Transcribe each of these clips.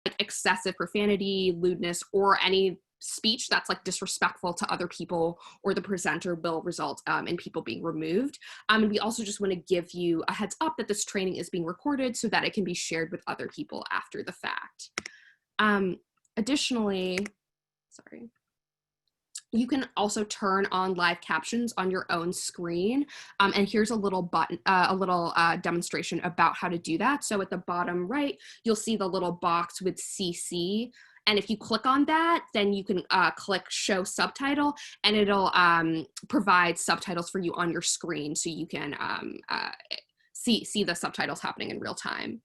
like excessive profanity, lewdness, or any speech that's like disrespectful to other people or the presenter will result in people being removed. And we also just want to give you a heads up that this training is being recorded so that it can be shared with other people after the fact. Additionally, sorry. You can also turn on live captions on your own screen. And here's a little button, demonstration about how to do that. So at the bottom right, you'll see the little box with CC. And if you click on that, then you can click show subtitle, and it'll provide subtitles for you on your screen so you can see the subtitles happening in real time.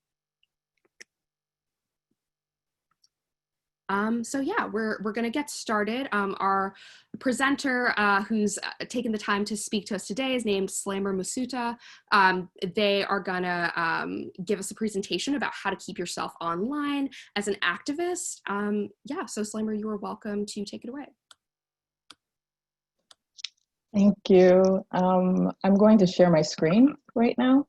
So yeah, we're gonna get started. Our presenter who's taken the time to speak to us today is named Slammer Musuta. They are gonna give us a presentation about how to keep yourself online as an activist. Yeah, so Slammer, you are welcome to take it away. Thank you. I'm going to share my screen right now.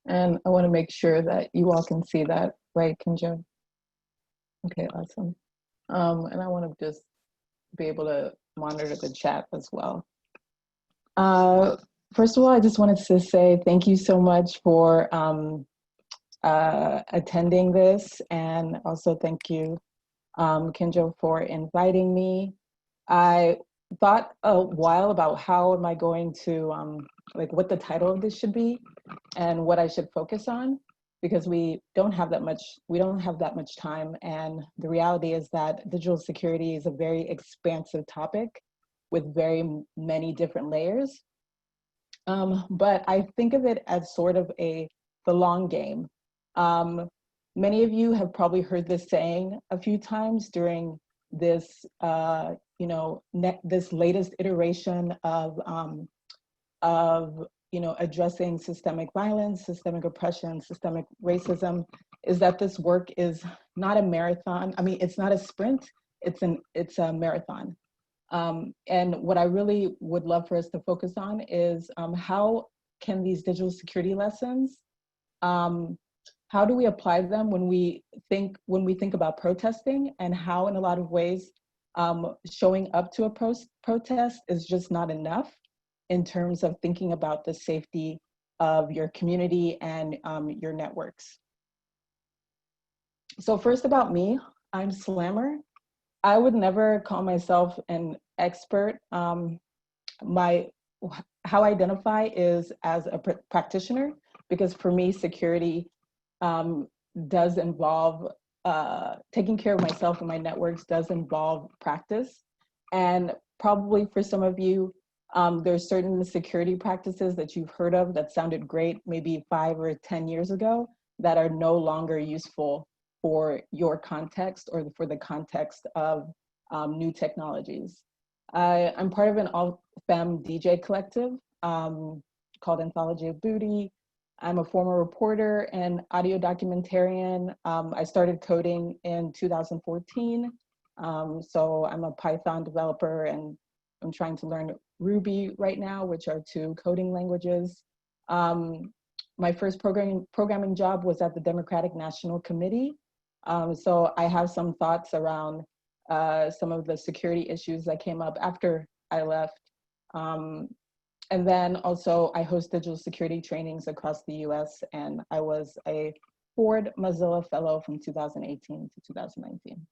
And I want to make sure that you all can see that, right, Kinjo? Okay, awesome. And I want to just be able to monitor the chat as well. First of all, I just wanted to say thank you so much for attending this, and also thank you, Kinjo, for inviting me. I thought a while about how am I going to, like what the title of this should be and what I should focus on, because we don't have that much time. And the reality is that digital security is a very expansive topic with very many different layers. But I think of it as sort of the long game. Many of you have probably heard this saying a few times during this, this latest iteration of addressing systemic violence, systemic oppression, systemic racism, is that this work is not a marathon. I mean, it's not a sprint, it's a marathon. And what I really would love for us to focus on is how can these digital security lessons, how do we apply them when we think about protesting, and how in a lot of ways showing up to a protest is just not enough in terms of thinking about the safety of your community and your networks. So first about me, I'm Slammer. I would never call myself an expert. How I identify is as a practitioner, because for me, security does involve, taking care of myself and my networks does involve practice. And probably for some of you, there's certain security practices that you've heard of that sounded great maybe 5 or 10 years ago that are no longer useful for your context or for the context of new technologies. I'm part of an all-femme DJ collective called Anthology of Booty. I'm a former reporter and audio documentarian. I started coding in 2014. So I'm a Python developer, and I'm trying to learn Ruby right now, which are 2 coding languages. My first programming job was at the Democratic National Committee. So I have some thoughts around some of the security issues that came up after I left. And then also I host digital security trainings across the US, and I was a Ford Mozilla Fellow from 2018 to 2019.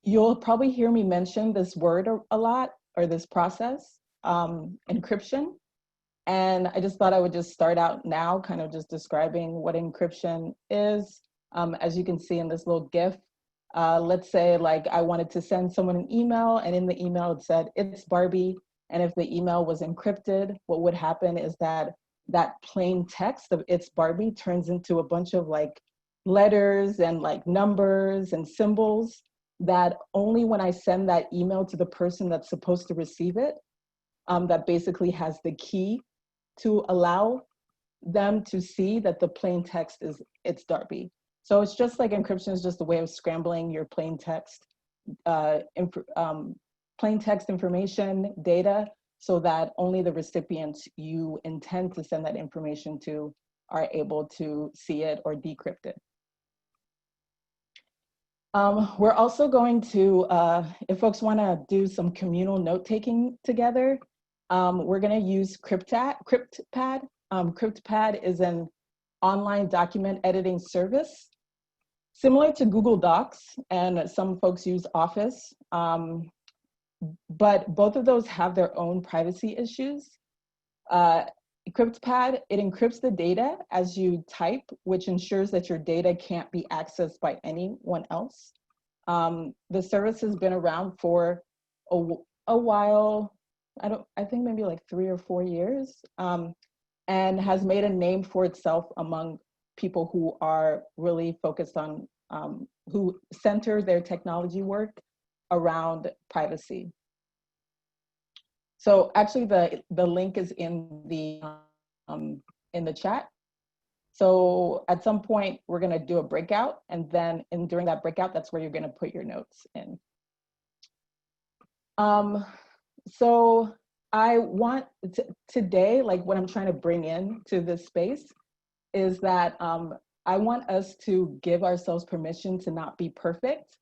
You'll probably hear me mention this word a lot, or this process, encryption. And I just thought I would just start out now kind of just describing what encryption is. As you can see in this little GIF, let's say like I wanted to send someone an email, and in the email it said, "It's Barbie." And if the email was encrypted, what would happen is that plain text of "It's Barbie" turns into a bunch of like letters and like numbers and symbols that only when I send that email to the person that's supposed to receive it, that basically has the key to allow them to see that the plain text is "It's Darby." So it's just like encryption is just a way of scrambling your plain text information, data, so that only the recipients you intend to send that information to are able to see it or decrypt it. We're also going to, if folks want to do some communal note-taking together, we're going to use CryptPad. CryptPad is an online document editing service similar to Google Docs, and some folks use Office, but both of those have their own privacy issues. CryptPad, it encrypts the data as you type, which ensures that your data can't be accessed by anyone else. The service has been around for a while, I think maybe like 3 or 4 years, and has made a name for itself among people who are really focused on, who center their technology work around privacy. So actually the link is in the chat. So at some point we're gonna do a breakout, and then during that breakout, that's where you're gonna put your notes in. So I want today, like what I'm trying to bring in to this space is that I want us to give ourselves permission to not be perfect.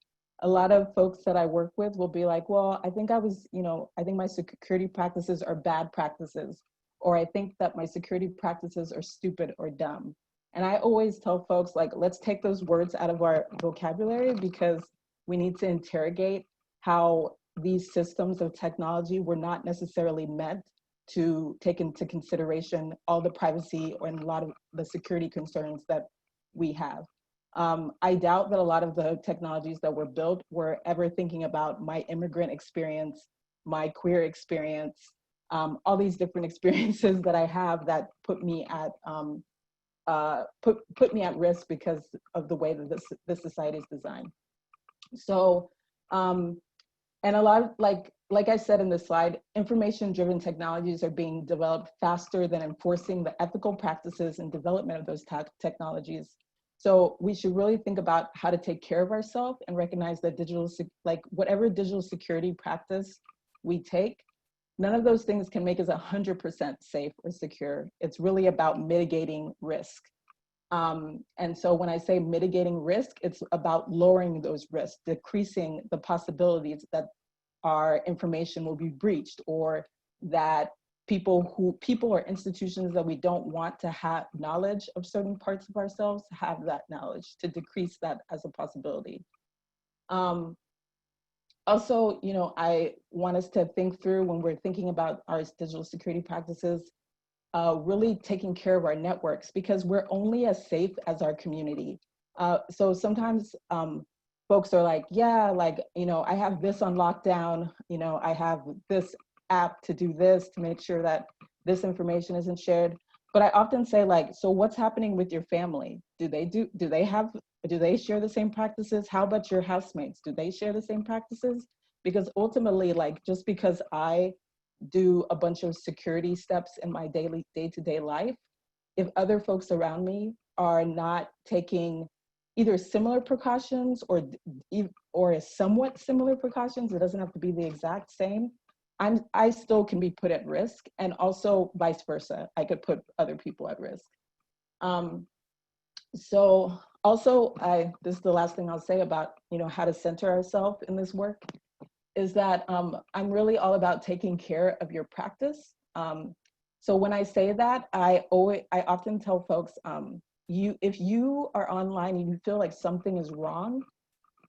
A lot of folks that I work with will be like, well, I think I think my security practices are bad practices, or I think that my security practices are stupid or dumb. And I always tell folks, like, let's take those words out of our vocabulary, because we need to interrogate how these systems of technology were not necessarily meant to take into consideration all the privacy and a lot of the security concerns that we have. I doubt that a lot of the technologies that were built were ever thinking about my immigrant experience, my queer experience, all these different experiences that I have that put me at put me at risk because of the way that this society is designed. So, and a lot of, like I said in the slide, information-driven technologies are being developed faster than enforcing the ethical practices and development of those technologies. So we should really think about how to take care of ourselves and recognize that whatever digital security practice we take, none of those things can make us 100% safe or secure. It's really about mitigating risk. And so when I say mitigating risk, it's about lowering those risks, decreasing the possibilities that our information will be breached, or that people or institutions that we don't want to have knowledge of certain parts of ourselves have that knowledge, to decrease that as a possibility. Also, I want us to think through, when we're thinking about our digital security practices, really taking care of our networks, because we're only as safe as our community. So sometimes folks are like, yeah, I have this on lockdown, I have this app to do this, to make sure that this information isn't shared. But I often say, so what's happening with your family? Do they share the same practices? How about your housemates? Do they share the same practices? Because ultimately, just because I do a bunch of security steps in my day-to-day life, if other folks around me are not taking either similar precautions or somewhat similar precautions, it doesn't have to be the exact same, I still can be put at risk, and also vice versa. I could put other people at risk. So also, this is the last thing I'll say about how to center ourselves in this work, is that I'm really all about taking care of your practice. So when I say that, I often tell folks, if you are online and you feel like something is wrong,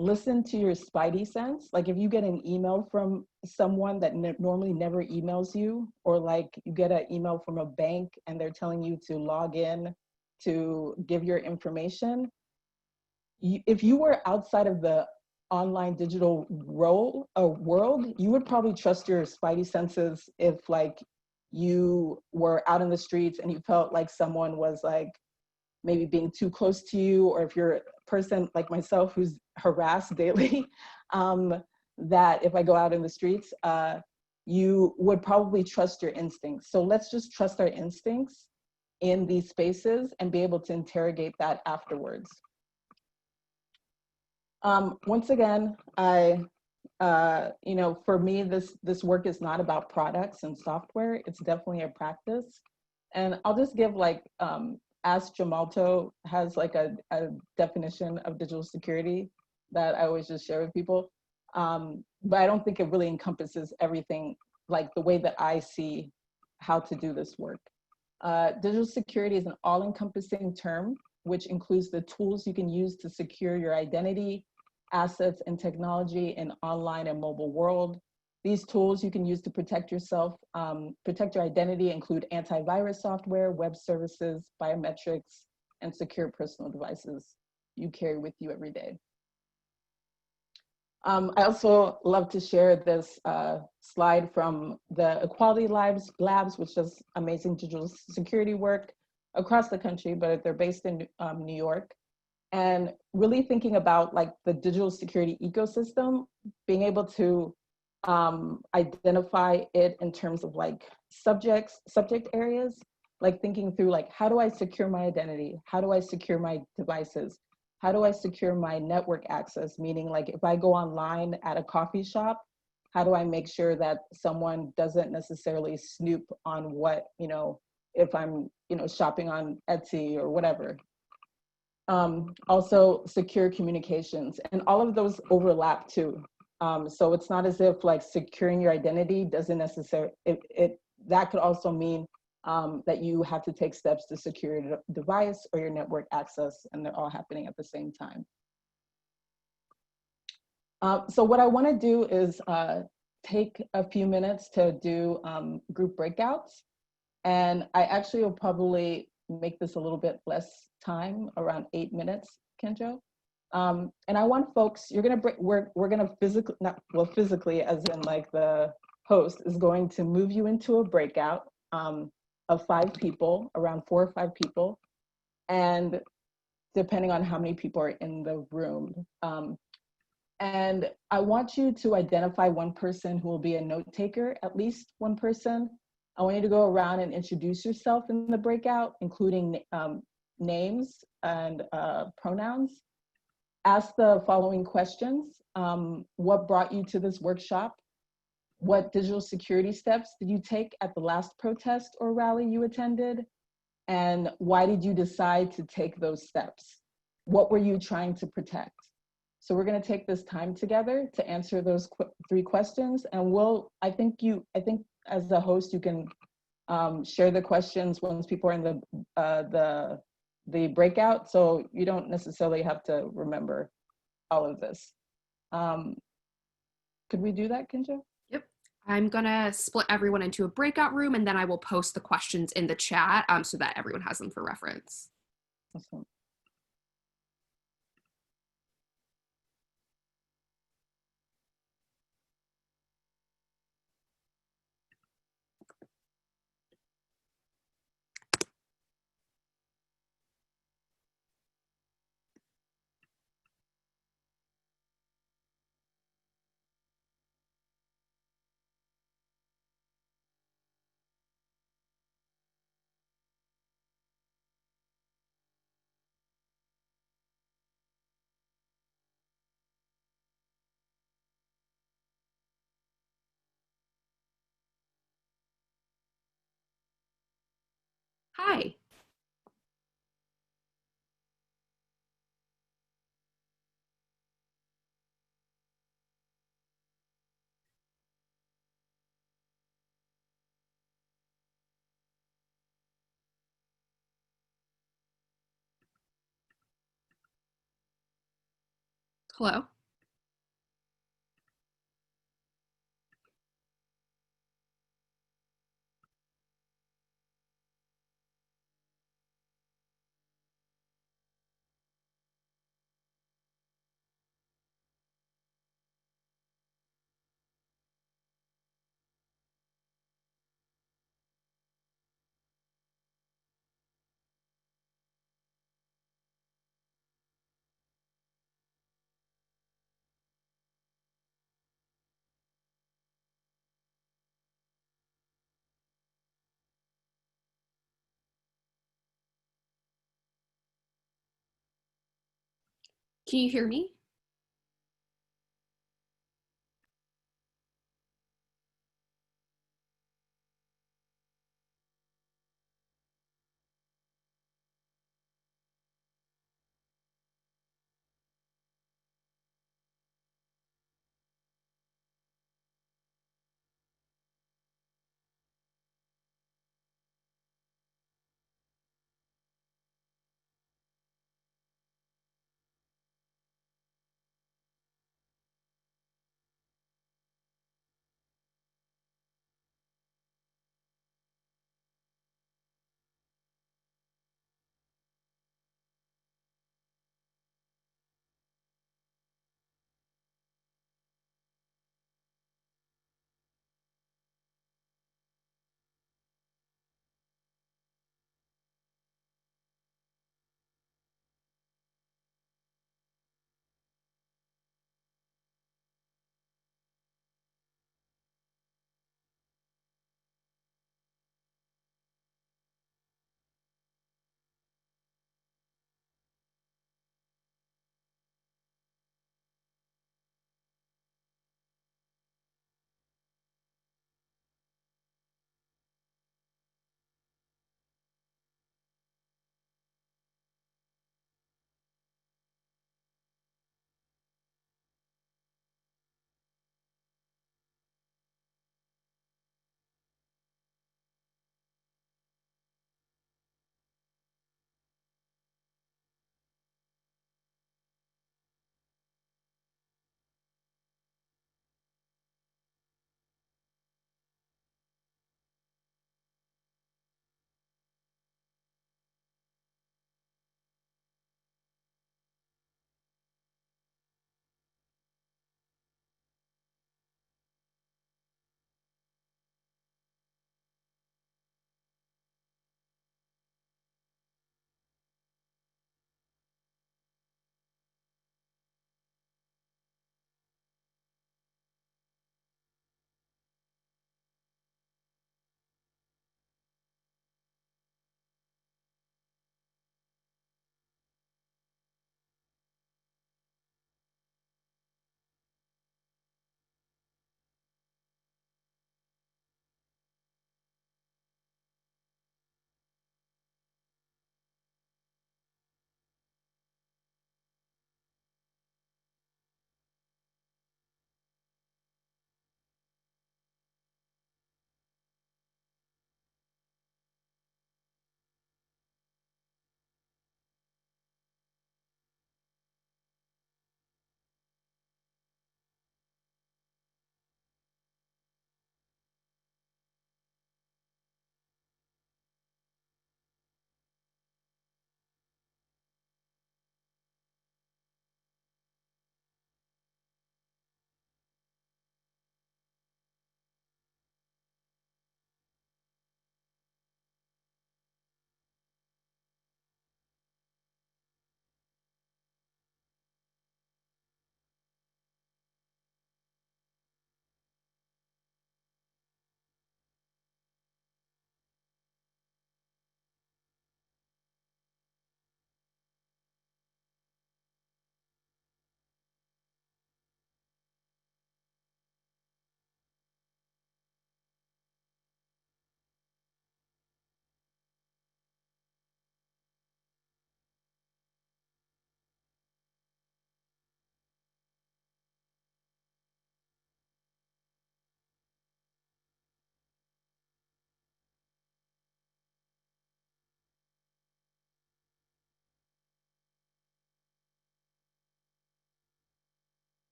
listen to your spidey sense. Like if you get an email from someone that normally never emails you, or you get an email from a bank and they're telling you to log in to give your information, if you were outside of the online digital world, you would probably trust your spidey senses if you were out in the streets and you felt like someone was maybe being too close to you, or if you're a person like myself who's harassed daily, that if I go out in the streets, you would probably trust your instincts. So let's just trust our instincts in these spaces and be able to interrogate that afterwards. Once again, I you know, for me, this work is not about products and software. It's definitely a practice. And I'll just give like, Ask Jamalto has like a definition of digital security that I always just share with people. But I don't think it really encompasses everything, like the way that I see how to do this work. Digital security is an all-encompassing term, which includes the tools you can use to secure your identity, assets, and technology in online and mobile world. These tools you can use to protect yourself, protect your identity include antivirus software, web services, biometrics, and secure personal devices you carry with you every day. I also love to share this slide from the Equality Labs, which does amazing digital security work across the country, but they're based in New York. And really thinking about like the digital security ecosystem, being able to identify it in terms of like subject areas, like thinking through like, how do I secure my identity? How do I secure my devices? How do I secure my network access? Meaning like if I go online at a coffee shop, how do I make sure that someone doesn't necessarily snoop on what, you know, if I'm, you know, shopping on Etsy or whatever. Also secure communications, and all of those overlap too. So it's not as if like securing your identity doesn't necessarily, that could also mean that you have to take steps to secure your device or your network access, and they're all happening at the same time. So what I want to do is take a few minutes to do group breakouts. And I actually will probably make this a little bit less time, around 8 minutes, Kenjo. And I want folks, we're gonna physically, not, well, physically as in like the host is going to move you into a breakout of 5 people, around 4 or 5 people. And depending on how many people are in the room. And I want you to identify one person who will be a note taker, at least one person. I want you to go around and introduce yourself in the breakout, including names and pronouns. Ask the following questions. What brought you to this workshop? What digital security steps did you take at the last protest or rally you attended? And why did you decide to take those steps? What were you trying to protect? So we're going to take this time together to answer those 3 questions. And I think as the host, you can share the questions once people are in the breakout. So you don't necessarily have to remember all of this. Could we do that, Kinja? Yep. I'm gonna split everyone into a breakout room, and then I will post the questions in the chat so that everyone has them for reference. Awesome. Hi. Hello. Can you hear me?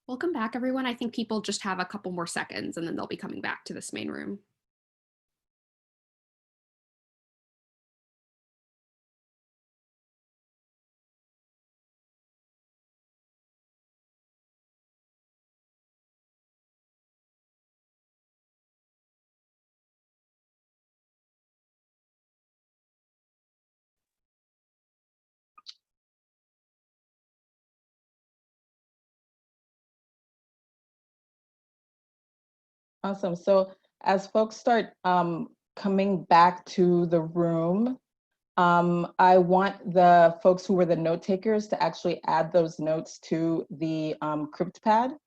Welcome back, everyone. I think people just have a couple more seconds and then they'll be coming back to this main room. Awesome. So as folks start coming back to the room, I want the folks who were the note takers to actually add those notes to the CryptPad.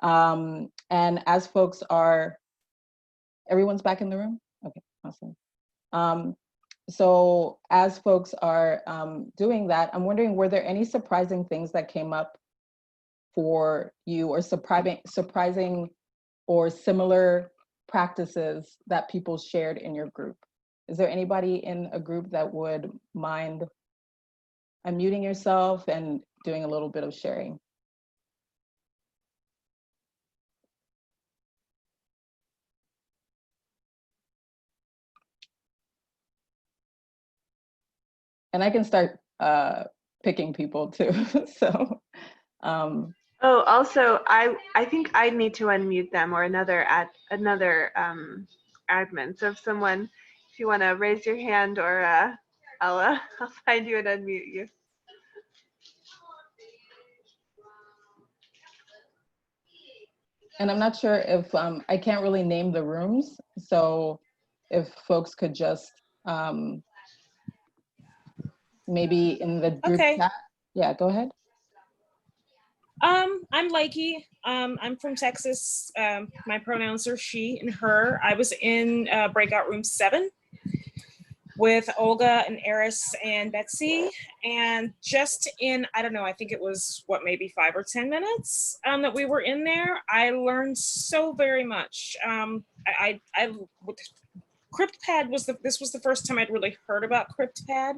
And as folks are, everyone's back in the room? Okay, awesome. So as folks are doing that, I'm wondering, were there any surprising things that came up for you, or surprising or similar practices that people shared in your group? Is there anybody in a group that would mind unmuting yourself and doing a little bit of sharing? And I can start picking people too. So oh, also, I think I need to unmute them, or another admin. So if you want to raise your hand, or I'll find you and unmute you. and I'm not sure if I can't really name the rooms, so if folks could just maybe in the group chat. Yeah, go ahead. I'm Likey. I'm from Texas. My pronouns are she and her. I was in breakout room 7 with Olga and Eris and Betsy. And just in, I don't know, I think it was maybe 5 or 10 minutes that we were in there, I learned so very much. CryptPad this was the first time I'd really heard about CryptPad,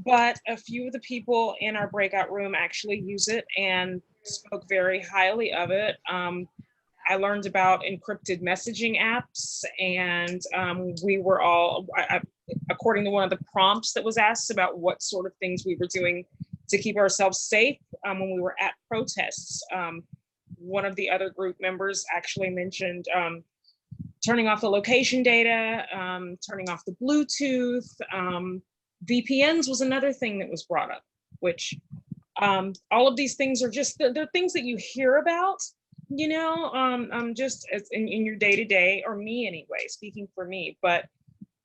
but a few of the people in our breakout room actually use it and spoke very highly of it. I learned about encrypted messaging apps, and we were all, according to one of the prompts that was asked about what sort of things we were doing to keep ourselves safe when we were at protests. One of the other group members actually mentioned turning off the location data, turning off the Bluetooth. VPNs was another thing that was brought up, which all of these things are just, they're things that you hear about, you know, just as in your day-to-day, or me anyway, speaking for me, but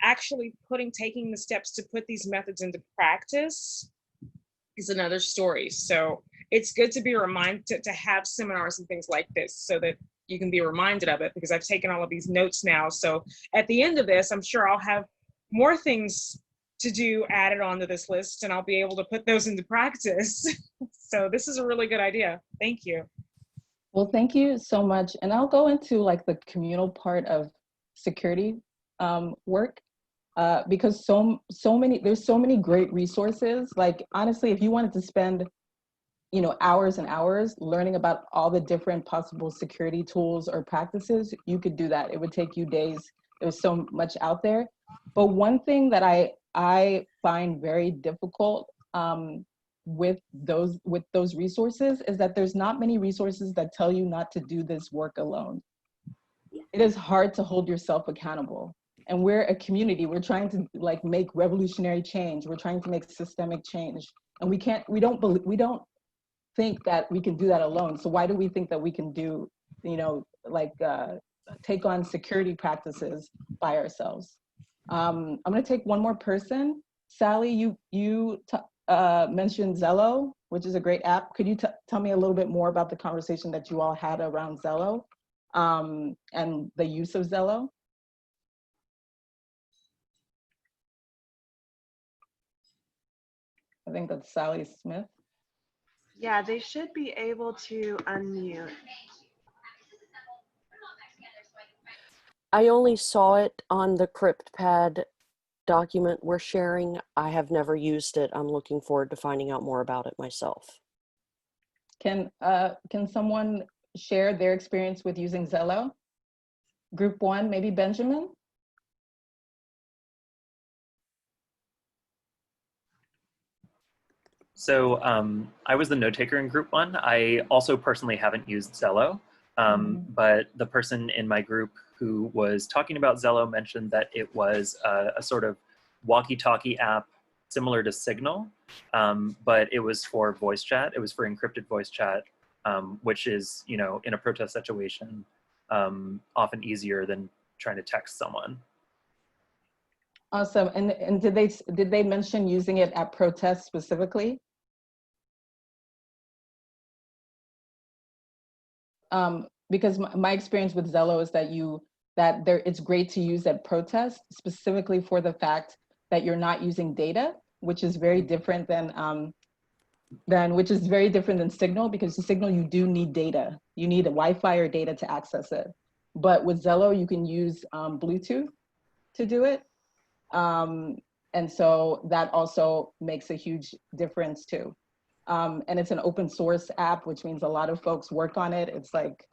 actually taking the steps to put these methods into practice is another story. So it's good to be reminded to have seminars and things like this so that you can be reminded of it, because I've taken all of these notes now. So at the end of this, I'm sure I'll have more things to do added onto this list, and I'll be able to put those into practice. So this is a really good idea. Thank you. Well, thank you so much. And I'll go into like the communal part of security work, because there's so many great resources. Like, honestly, if you wanted to spend, you know, hours and hours learning about all the different possible security tools or practices, you could do that. It would take you days. There's so much out there. But one thing that I find very difficult with those resources is that there's not many resources that tell you not to do this work alone. It is hard to hold yourself accountable. And we're a community. We're trying to like make revolutionary change. We're trying to make systemic change. And we don't think that we can do that alone. So why do we think that we can do, you know, like take on security practices by ourselves? I'm gonna take one more person. Sally, you mentioned Zello, which is a great app. Could you tell me a little bit more about the conversation that you all had around Zello and the use of Zello? I think that's Sally Smith. Yeah, they should be able to unmute. I only saw it on the CryptPad document we're sharing. I have never used it. I'm looking forward to finding out more about it myself. Can someone share their experience with using Zello? Group one, maybe Benjamin? So I was the note taker in group one. I also personally haven't used Zello, but the person in my group who was talking about Zello mentioned that it was a sort of walkie-talkie app similar to Signal, but it was for voice chat. It was for encrypted voice chat, which is, you know, in a protest situation, often easier than trying to text someone. Awesome. And did they mention using it at protests specifically? Because my experience with Zello is that it's great to use at protests, specifically for the fact that you're not using data, which is very different than Signal, because the Signal you do need data. You need a Wi-Fi or data to access it. But with Zello, you can use Bluetooth to do it. And so that also makes a huge difference too. And it's an open source app, which means a lot of folks work on it. It's like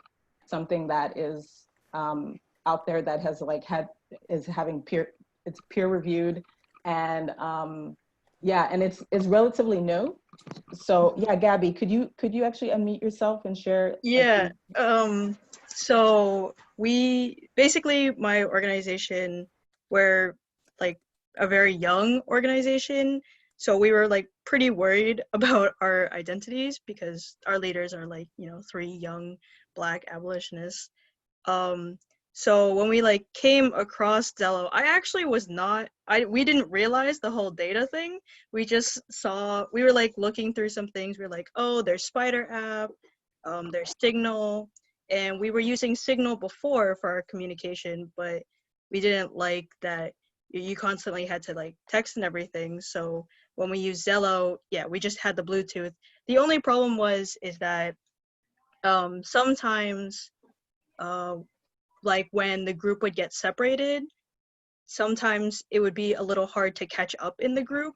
something that is out there that has it's peer reviewed, and yeah, and it's relatively new. So yeah, Gabby, could you actually unmute yourself and share? Yeah. So my organization, we're like a very young organization. So we were like pretty worried about our identities because our leaders are like, you know, 3 young Black abolitionists. So when we like came across Zello, I actually we didn't realize the whole data thing. We were like looking through some things. We were like, oh, there's Spider app, there's Signal, and we were using Signal before for our communication, but we didn't like that you constantly had to like text and everything. So when we used Zello, yeah, we just had the Bluetooth. The only problem is that sometimes like when the group would get separated, sometimes it would be a little hard to catch up in the group,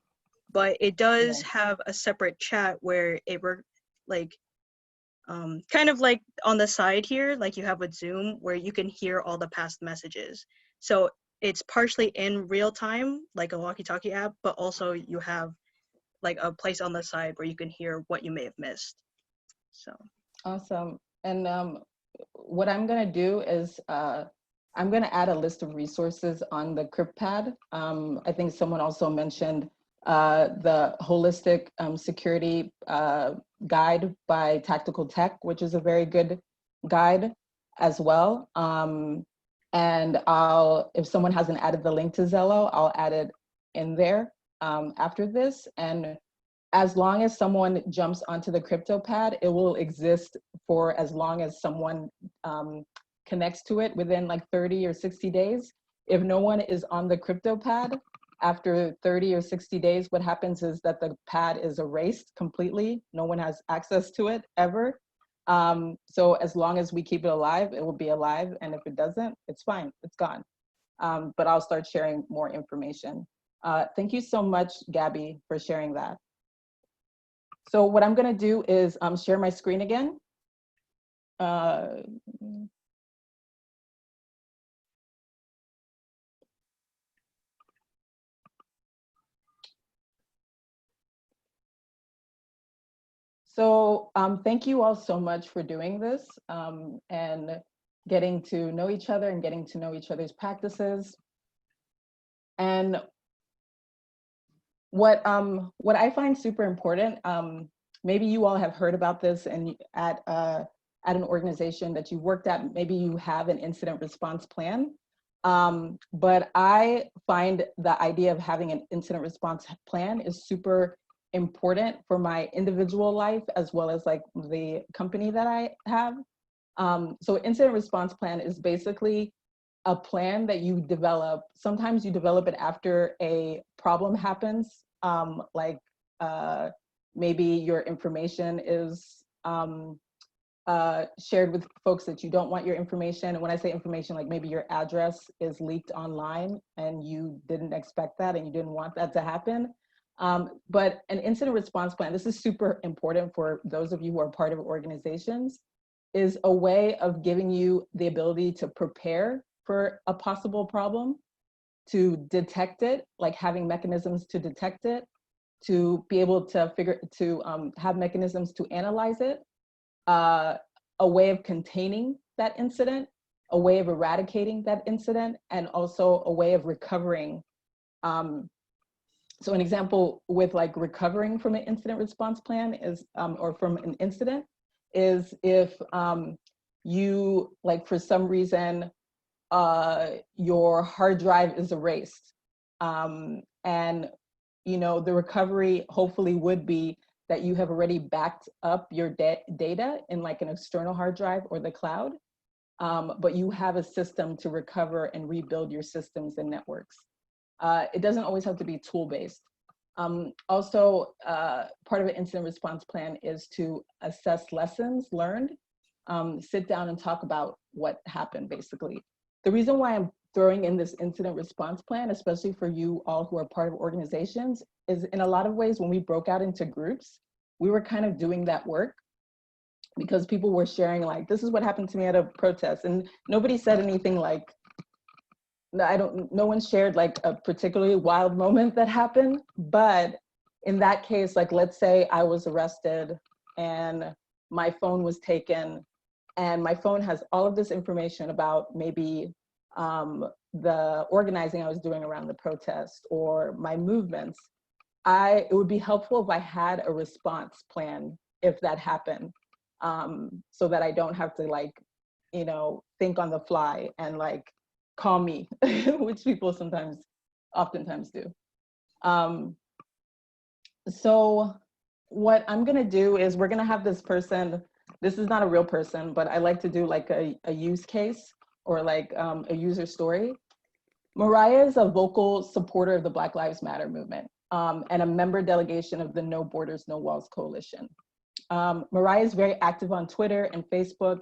but it does have a separate chat where it were like kind of like on the side here, like you have with Zoom, where you can hear all the past messages. So it's partially in real time, like a walkie-talkie app, but also you have like a place on the side where you can hear what you may have missed. So awesome. And what I'm going to do is I'm going to add a list of resources on the CryptPad. I think someone also mentioned the holistic security guide by Tactical Tech, which is a very good guide as well. And if someone hasn't added the link to Zello, I'll add it in there after this. And as long as someone jumps onto the CryptoPad, it will exist for as long as someone connects to it within like 30 or 60 days. If no one is on the CryptoPad after 30 or 60 days, what happens is that the pad is erased completely. No one has access to it ever. So as long as we keep it alive, it will be alive. And if it doesn't, it's fine, it's gone. But I'll start sharing more information. Thank you so much, Gabby, for sharing that. So what I'm gonna do is share my screen again. So thank you all so much for doing this and getting to know each other and getting to know each other's practices. And what I find super important, maybe you all have heard about this and at an organization that you worked at, maybe you have an incident response plan. But I find the idea of having an incident response plan is super important for my individual life as well as like the company that I have. So incident response plan is basically a plan that you develop. Sometimes you develop it after a problem happens, like maybe your information is shared with folks that you don't want your information. And when I say information, like maybe your address is leaked online and you didn't expect that and you didn't want that to happen. But an incident response plan, this is super important for those of you who are part of organizations, is a way of giving you the ability to prepare for a possible problem, to detect it, like having mechanisms to detect it, to be able to have mechanisms to analyze it, a way of containing that incident, a way of eradicating that incident, and also a way of recovering. So an example with like recovering from an incident response plan is, or from an incident, is if you, like for some reason, your hard drive is erased. And the recovery hopefully would be that you have already backed up your data in like an external hard drive or the cloud, but you have a system to recover and rebuild your systems and networks. It doesn't always have to be tool-based. Also, part of an incident response plan is to assess lessons learned, sit down and talk about what happened, basically. The reason why I'm throwing in this incident response plan, especially for you all who are part of organizations, is in a lot of ways when we broke out into groups, we were kind of doing that work because people were sharing like, this is what happened to me at a protest, and nobody said anything like, no one shared like a particularly wild moment that happened. But in that case, like let's say I was arrested and my phone was taken, and my phone has all of this information about maybe the organizing I was doing around the protest or my movements. It would be helpful if I had a response plan if that happened, so that I don't have to like, think on the fly and like call me, which people oftentimes do. So what I'm gonna do is we're gonna have this person, this is not a real person, but I like to do like a use case or like a user story. Mariah is a vocal supporter of the Black Lives Matter movement, and a member delegation of the No Borders, No Walls Coalition. Mariah is very active on Twitter and Facebook,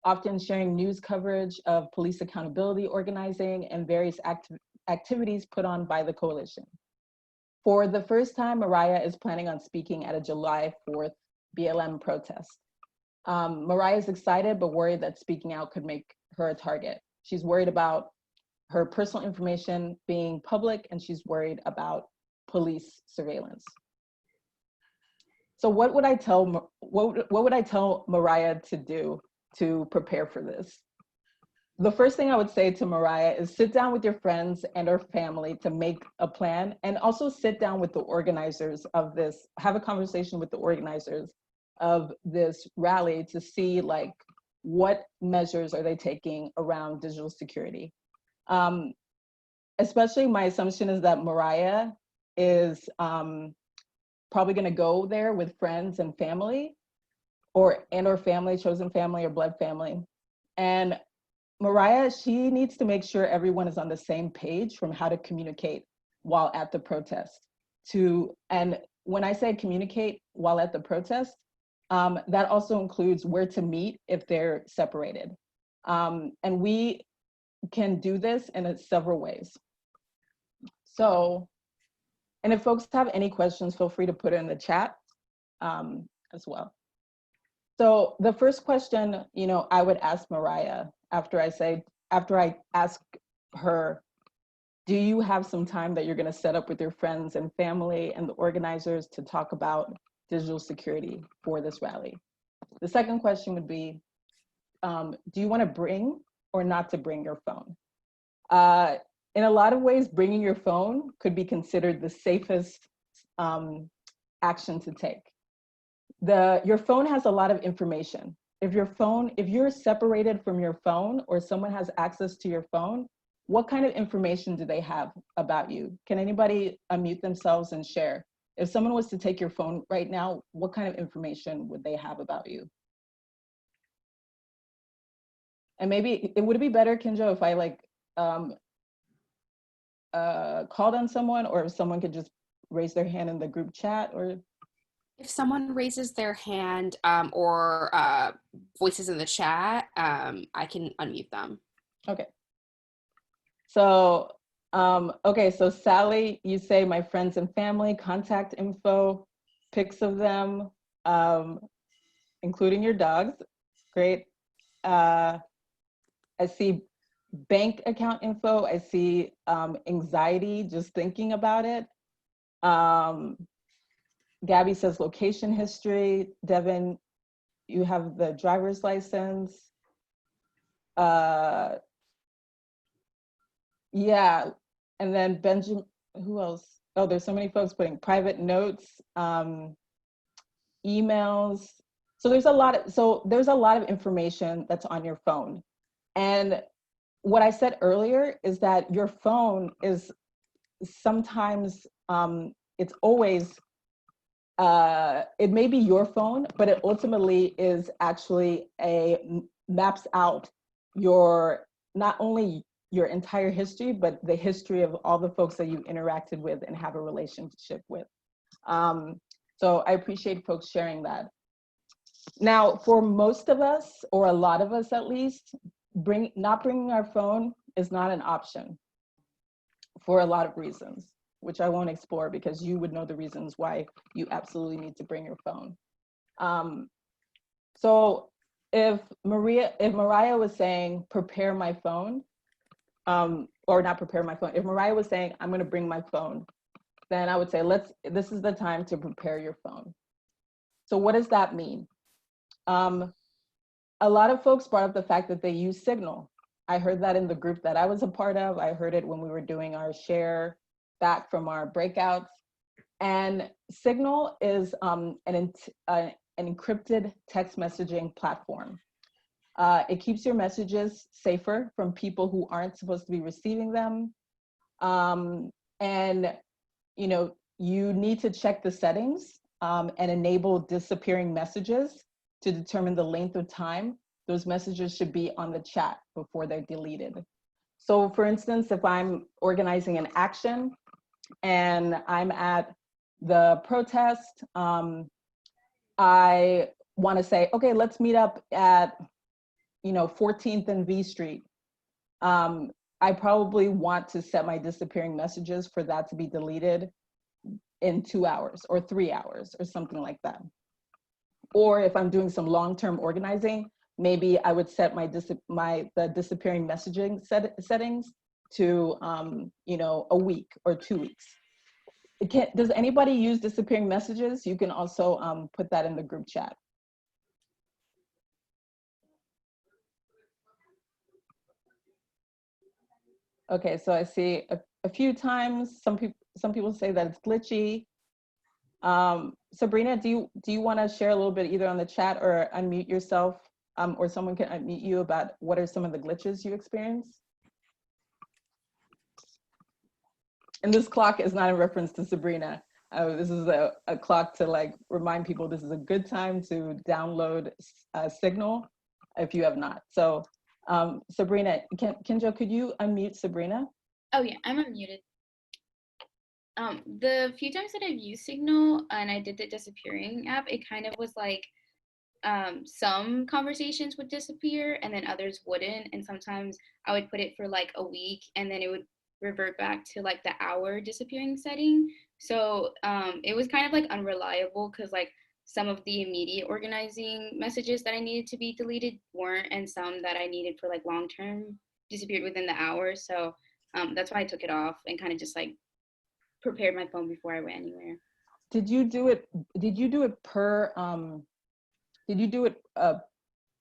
often sharing news coverage of police accountability organizing and various activities put on by the coalition. For the first time, Mariah is planning on speaking at a July 4th BLM protest. Mariah is excited but worried that speaking out could make her a target. She's worried about her personal information being public, and she's worried about police surveillance. So what would I tell Mariah to do to prepare for this? The first thing I would say to Mariah is sit down with your friends and her family to make a plan, and also sit down with the organizers of this, have a conversation with the organizers of this rally to see like what measures are they taking around digital security. Especially my assumption is that Mariah is probably gonna go there with friends and family, or family, chosen family or blood family. And Mariah, she needs to make sure everyone is on the same page from how to communicate while at the protest. And when I say communicate while at the protest, that also includes where to meet if they're separated. And we can do this in several ways. So, and if folks have any questions, feel free to put it in the chat as well. So the first question, I would ask Mariah after I ask her, do you have some time that you're gonna set up with your friends and family and the organizers to talk about digital security for this rally? The second question would be, do you wanna bring or not to bring your phone? In a lot of ways, bringing your phone could be considered the safest action to take. Your phone has a lot of information. If you're separated from your phone or someone has access to your phone, what kind of information do they have about you? Can anybody unmute themselves and share? If someone was to take your phone right now, what kind of information would they have about you? And maybe would it be better, Kinjo, if I like called on someone, or if someone could just raise their hand in the group chat? Or if someone raises their hand or voices in the chat, I can unmute them. Okay. So Okay, so Sally, you say my friends and family, contact info, pics of them, including your dogs. Great. I see bank account info. I see anxiety just thinking about it. Gabby says location history. Devin, you have the driver's license. Yeah, and then Benjamin, who else? Oh, there's so many folks putting private notes, emails. So there's a lot of information that's on your phone. And what I said earlier is that your phone is sometimes, it's always, it may be your phone, but it ultimately is actually maps out your, not only your entire history, but the history of all the folks that you interacted with and have a relationship with. So I appreciate folks sharing that. Now, for most of us, or a lot of us at least, not bringing our phone is not an option for a lot of reasons, which I won't explore because you would know the reasons why you absolutely need to bring your phone. So if Mariah was saying, prepare my phone, or not prepare my phone, if Mariah was saying, I'm gonna bring my phone, then I would say, this is the time to prepare your phone. So what does that mean? A lot of folks brought up the fact that they use Signal. I heard that in the group that I was a part of. I heard it when we were doing our share back from our breakouts. And Signal is an encrypted text messaging platform. It keeps your messages safer from people who aren't supposed to be receiving them. And you need to check the settings and enable disappearing messages to determine the length of time those messages should be on the chat before they're deleted. So for instance, if I'm organizing an action and I'm at the protest, I want to say, okay, let's meet up at 14th and V Street. I probably want to set my disappearing messages for that to be deleted in 2 hours or 3 hours or something like that. Or if I'm doing some long-term organizing, maybe I would set the disappearing messaging settings to a week or 2 weeks. Does anybody use disappearing messages? You can also put that in the group chat. Okay, so I see a few times some people say that it's glitchy. Sabrina, do you want to share a little bit either on the chat or unmute yourself, or someone can unmute you about what are some of the glitches you experience? And this clock is not in reference to Sabrina. This is a clock to remind people this is a good time to download Signal if you have not. So Sabrina, Kinjo, could you unmute Sabrina? Oh yeah, I'm unmuted. The few times that I've used Signal and I did the disappearing app, it kind of was like some conversations would disappear and then others wouldn't. And sometimes I would put it for like a week and then it would revert back to like the hour disappearing setting. So it was kind of like unreliable because like some of the immediate organizing messages that I needed to be deleted weren't, and some that I needed for like long term disappeared within the hour. So that's why I took it off and kind of just like prepared my phone before I went anywhere. Did you do it per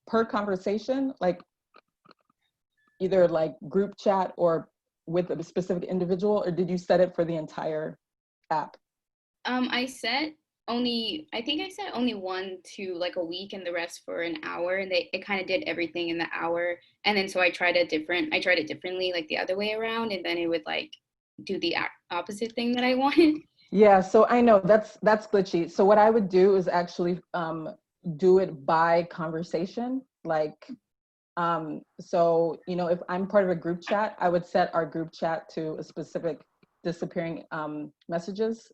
per conversation, like either like group chat or with a specific individual, or did you set it for the entire app? I set only one to like a week and the rest for an hour, and it kind of did everything in the hour. And then so I tried it differently, like the other way around, and then it would like do the opposite thing that I wanted. Yeah, so I know that's glitchy. So what I would do is actually do it by conversation. Like, so, if I'm part of a group chat, I would set our group chat to a specific disappearing messages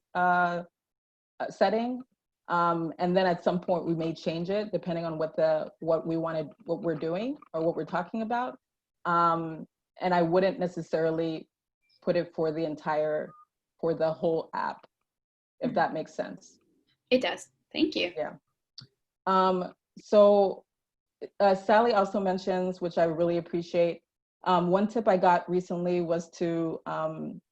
setting. And then at some point we may change it depending on what we're doing or what we're talking about. And I wouldn't necessarily put it for the whole app, if that makes sense. It does. Thank you. Yeah. So Sally also mentions, which I really appreciate, one tip I got recently was to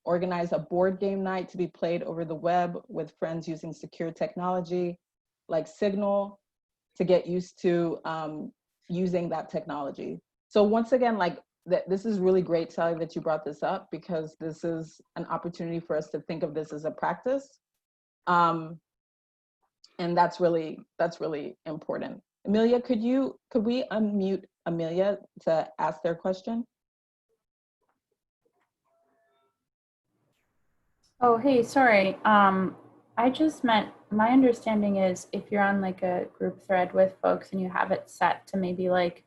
organize a board game night to be played over the web with friends using secure technology like Signal to get used to using that technology. So once again, like this is really great, Sally, that you brought this up, because this is an opportunity for us to think of this as a practice. And that's really important. Amelia, could we unmute Amelia to ask their question? Oh, hey, sorry. I just meant, my understanding is if you're on like a group thread with folks and you have it set to maybe like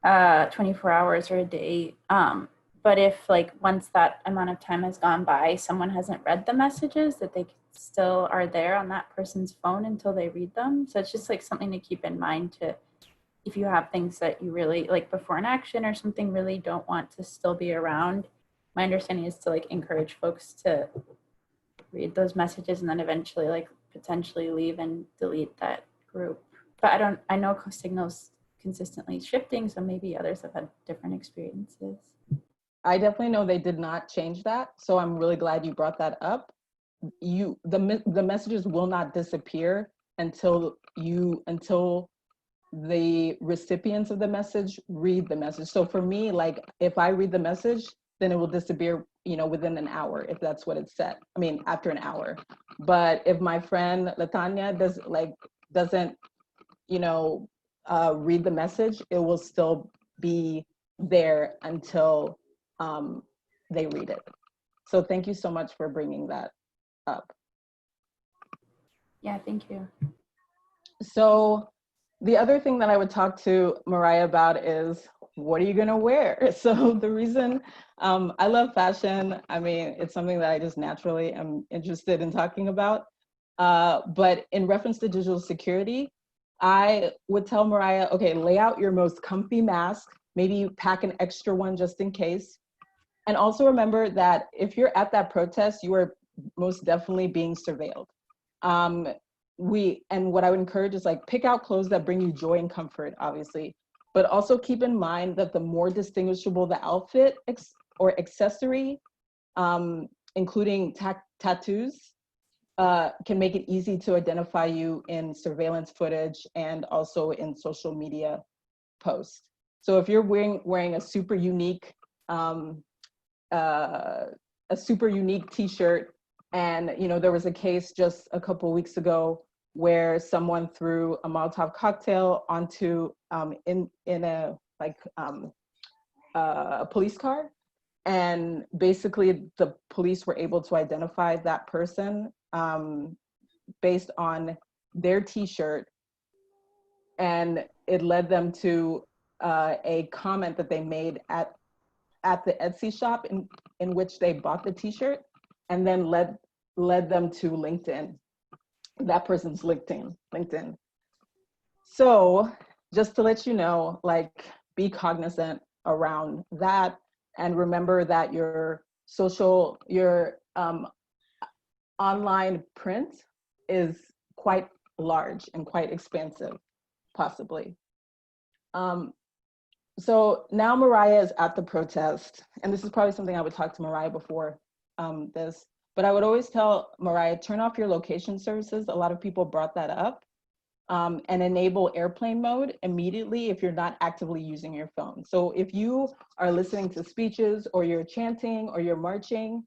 24 hours or a day, but if like once that amount of time has gone by, someone hasn't read the messages, that they still are there on that person's phone until they read them. So it's just like something to keep in mind, to if you have things that you really like before an action or something really don't want to still be around. My understanding is to like encourage folks to read those messages and then eventually like potentially leave and delete that group. But I know Signal's consistently shifting, so maybe others have had different experiences. I definitely know they did not change that, so I'm really glad you brought that up. The messages will not disappear until the recipients of the message read the message. So for me, like if I read the message, then it will disappear, within an hour, if that's what it's set. I mean, after an hour. But if my friend Latanya doesn't, read the message, it will still be there until they read it. So thank you so much for bringing that up. Yeah, thank you. So the other thing that I would talk to Mariah about is, what are you gonna wear? So the reason I love fashion, I mean, it's something that I just naturally am interested in talking about. But in reference to digital security, I would tell Mariah, okay, lay out your most comfy mask, maybe pack an extra one just in case. And also remember that if you're at that protest, you are most definitely being surveilled. What I would encourage is like pick out clothes that bring you joy and comfort, obviously, but also keep in mind that the more distinguishable the outfit or accessory, including tattoos, can make it easy to identify you in surveillance footage and also in social media posts. So if you're wearing a super unique t-shirt, and there was a case just a couple of weeks ago where someone threw a Molotov cocktail onto in a police car, and basically the police were able to identify that person based on their t-shirt, and it led them to a comment that they made at the Etsy shop in which they bought the t-shirt, and then led them to LinkedIn, that person's LinkedIn. So just to let you know, like, be cognizant around that, and remember that your online print is quite large and quite expansive, possibly. So now Mariah is at the protest, and this is probably something I would talk to Mariah before this, but I would always tell Mariah, turn off your location services. A lot of people brought that up, and enable airplane mode immediately if you're not actively using your phone. So if you are listening to speeches or you're chanting or you're marching,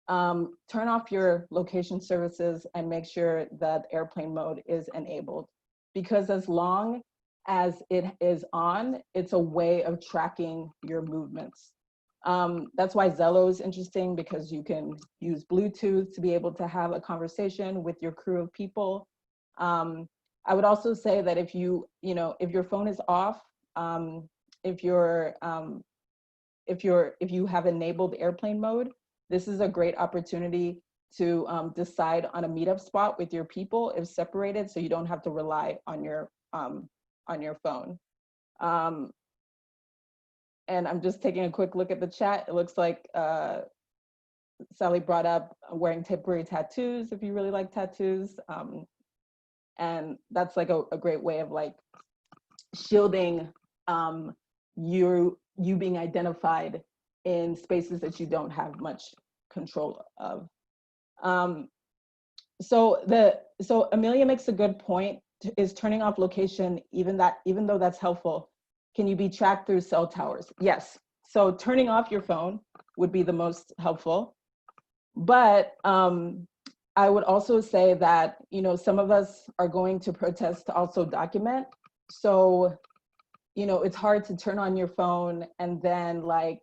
turn off your location services and make sure that airplane mode is enabled. Because as long as it is on, it's a way of tracking your movements. That's why Zello is interesting, because you can use Bluetooth to be able to have a conversation with your crew of people. I would also say that if your phone is off, if you have enabled airplane mode, this is a great opportunity to decide on a meetup spot with your people if separated, so you don't have to rely on your phone. And I'm just taking a quick look at the chat. It looks like Sally brought up wearing temporary tattoos if you really like tattoos. And that's like a great way of like shielding you being identified in spaces that you don't have much control of. So Amelia makes a good point, is turning off location, even though that's helpful, can you be tracked through cell towers? Yes. So turning off your phone would be the most helpful. But I would also say that, you know, some of us are going to protest to also document. So, you know, it's hard to turn on your phone and then like,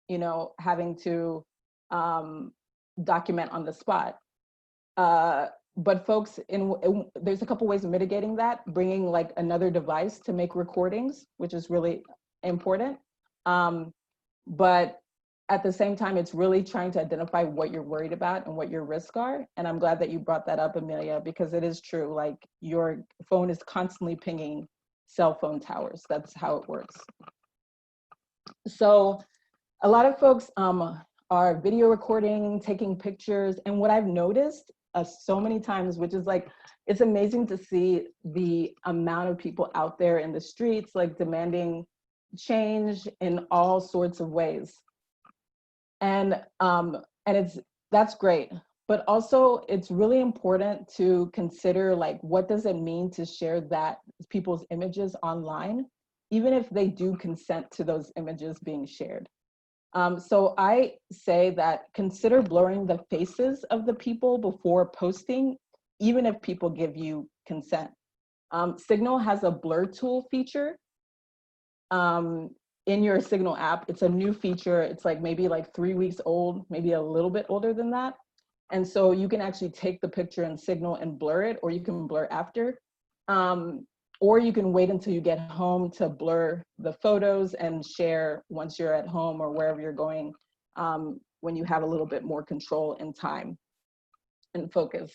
you know, having to document on the spot. But folks, there's a couple ways of mitigating that, bringing like another device to make recordings, which is really important. But at the same time, it's really trying to identify what you're worried about and what your risks are. And I'm glad that you brought that up, Amelia, because it is true. Like your phone is constantly pinging cell phone towers. That's how it works. So a lot of folks are video recording, taking pictures. And what I've noticed so many times, which is like, it's amazing to see the amount of people out there in the streets, like demanding change in all sorts of ways. And that's great. But also it's really important to consider like, what does it mean to share that people's images online, even if they do consent to those images being shared. So I say that consider blurring the faces of the people before posting, even if people give you consent. Signal has a blur tool feature in your Signal app. It's a new feature. It's like maybe like 3 weeks old, maybe a little bit older than that. And so you can actually take the picture in Signal and blur it, or you can blur after. Or you can wait until you get home to blur the photos and share once you're at home or wherever you're going, when you have a little bit more control and time and focus.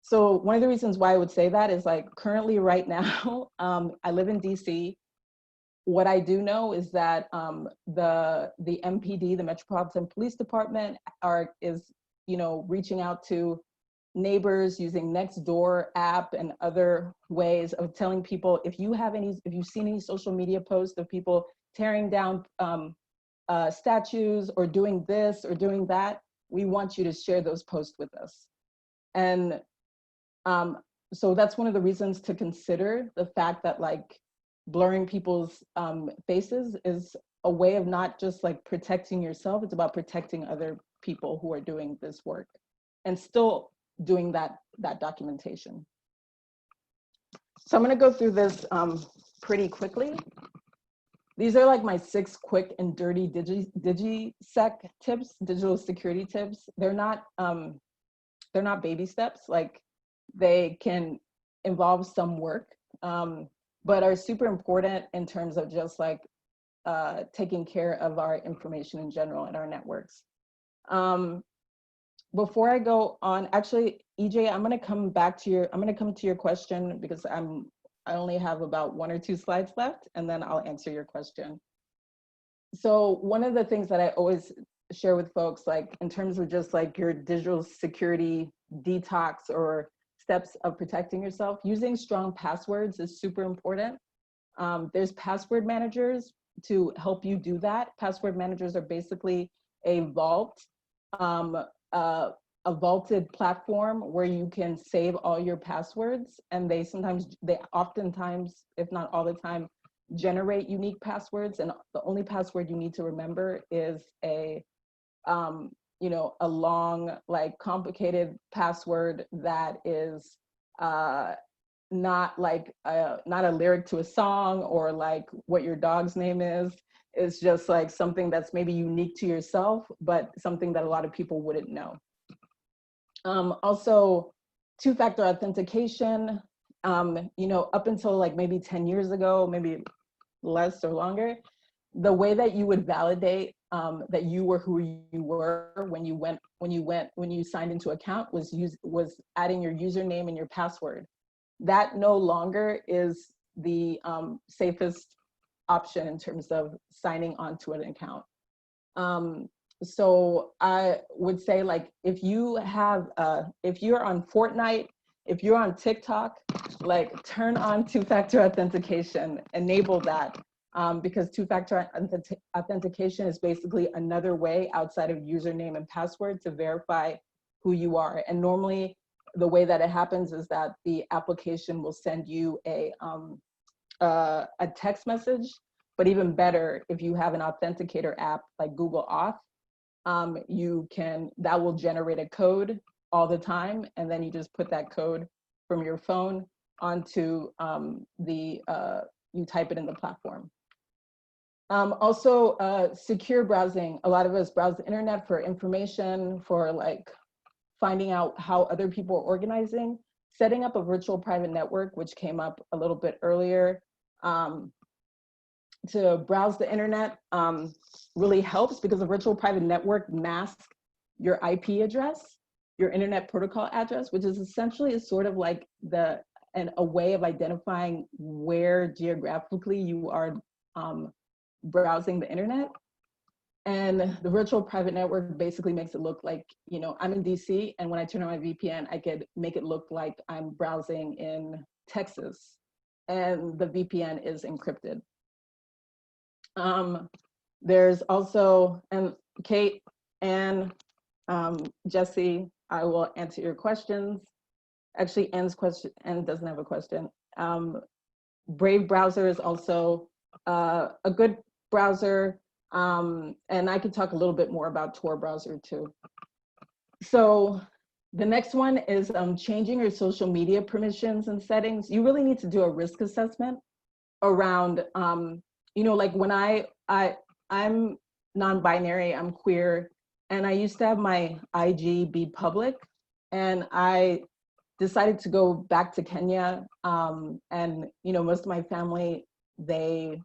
So one of the reasons why I would say that is like currently right now, I live in DC. What I do know is that the MPD, the Metropolitan Police Department, is reaching out to neighbors using Nextdoor app and other ways of telling people, if you've seen any social media posts of people tearing down statues or doing this or doing that, we want you to share those posts with us. And so that's one of the reasons to consider the fact that like blurring people's faces is a way of not just like protecting yourself, it's about protecting other people who are doing this work and still doing that documentation. So I'm gonna go through this pretty quickly. These are like my 6 quick and dirty DigiSec tips, digital security tips. They're not baby steps, like they can involve some work, but are super important in terms of just like taking care of our information in general and our networks. Before I go on, actually, EJ, I'm gonna come to your question because I only have about 1 or 2 slides left, and then I'll answer your question. So one of the things that I always share with folks, like in terms of just like your digital security detox or steps of protecting yourself, using strong passwords is super important. There's password managers to help you do that. Password managers are basically a vault, a vaulted platform where you can save all your passwords, and they oftentimes, if not all the time, generate unique passwords, and the only password you need to remember is a long, like complicated password that is not a lyric to a song or like what your dog's name is. It's just like something that's maybe unique to yourself, but something that a lot of people wouldn't know. Also, 2-factor authentication, up until like maybe 10 years ago, maybe less or longer, the way that you would validate that you were who you were when you signed into an account was adding your username and your password. That no longer is the safest option in terms of signing onto an account. So I would say, like, if you have, if you're on Fortnite, if you're on TikTok, like, turn on two-factor authentication, enable that, because two-factor authentication is basically another way outside of username and password to verify who you are. And normally, the way that it happens is that the application will send you a text message, but even better, if you have an authenticator app like Google Auth, that will generate a code all the time, and then you just put that code from your phone onto you type it in the platform. Also, secure browsing. A lot of us browse the internet for information, for like finding out how other people are organizing. Setting up a virtual private network, which came up a little bit earlier, to browse the internet really helps, because a virtual private network masks your IP address, your internet protocol address, which is essentially sort of like a way of identifying where geographically you are browsing the internet. And the virtual private network basically makes it look like, you know, I'm in DC, and when I turn on my VPN, I could make it look like I'm browsing in Texas, and the VPN is encrypted. There's also, and Kate and Jesse, I will answer your questions. Actually, Anne's question, Anne doesn't have a question. Brave browser is also a good browser. And I could talk a little bit more about Tor browser too. So the next one is changing your social media permissions and settings. You really need to do a risk assessment around, you know, like when I'm non-binary, I'm queer, and I used to have my IG be public, and I decided to go back to Kenya, and you know, most of my family, they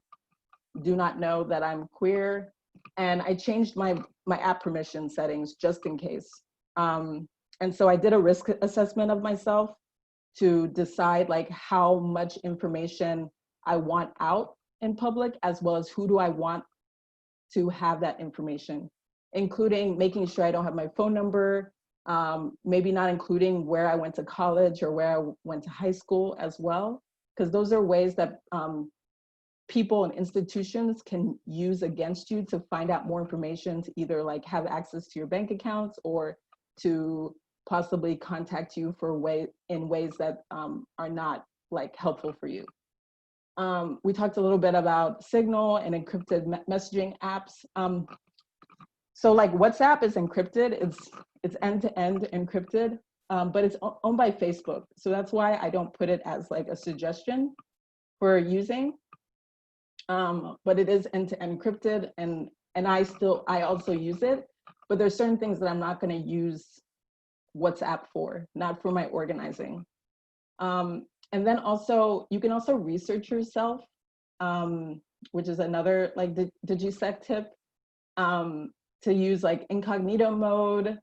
do not know that I'm queer, and I changed my app permission settings just in case. And so I did a risk assessment of myself to decide like how much information I want out in public, as well as who do I want to have that information, including making sure I don't have my phone number, maybe not including where I went to college or where I went to high school as well, because those are ways that people and institutions can use against you to find out more information, to either like have access to your bank accounts or to possibly contact you for in ways that are not like helpful for you. We talked a little bit about Signal and encrypted messaging apps. So like WhatsApp is encrypted, it's end-to-end encrypted, but it's owned by Facebook. So that's why I don't put it as like a suggestion for using. But it is end-to-end encrypted, and I also use it, but there's certain things that I'm not going to use WhatsApp for, not for my organizing. And then also, you can also research yourself, which is another like DigiSec tip, to use like incognito mode,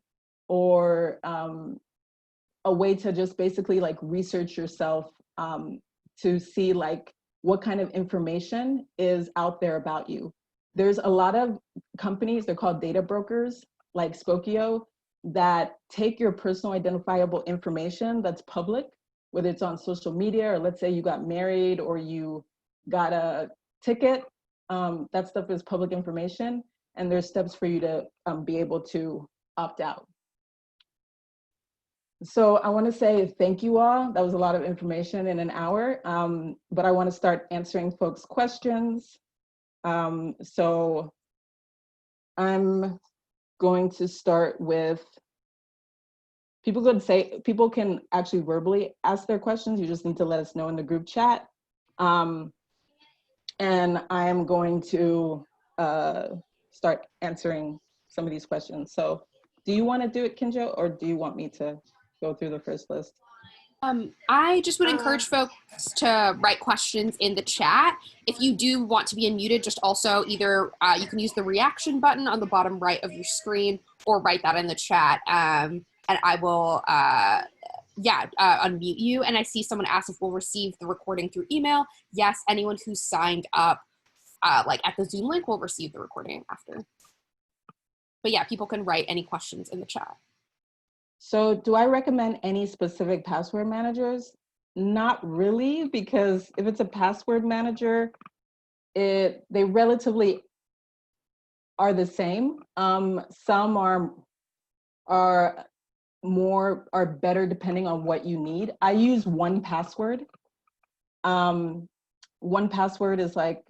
or a way to just basically like research yourself to see like what kind of information is out there about you. There's a lot of companies, they're called data brokers, like Spokio, that take your personal identifiable information that's public, whether it's on social media, or let's say you got married or you got a ticket, that stuff is public information, and there's steps for you to be able to opt out. So I want to say thank you all. That was a lot of information in an hour, but I want to start answering folks' questions. So I'm going to start with, people can actually verbally ask their questions. You just need to let us know in the group chat. And I am going to start answering some of these questions. So do you want to do it, Kinjo, or do you want me to go through the first list? I just would encourage folks to write questions in the chat. If you do want to be unmuted, just also either you can use the reaction button on the bottom right of your screen, or write that in the chat, and I will unmute you. And I see someone asked if we'll receive the recording through email. Yes, anyone who's signed up like at the Zoom link will receive the recording after. But yeah, people can write any questions in the chat. So do I recommend any specific password managers? Not really, because if it's a password manager, they relatively are the same. Some are better depending on what you need. I use 1Password. 1Password is like,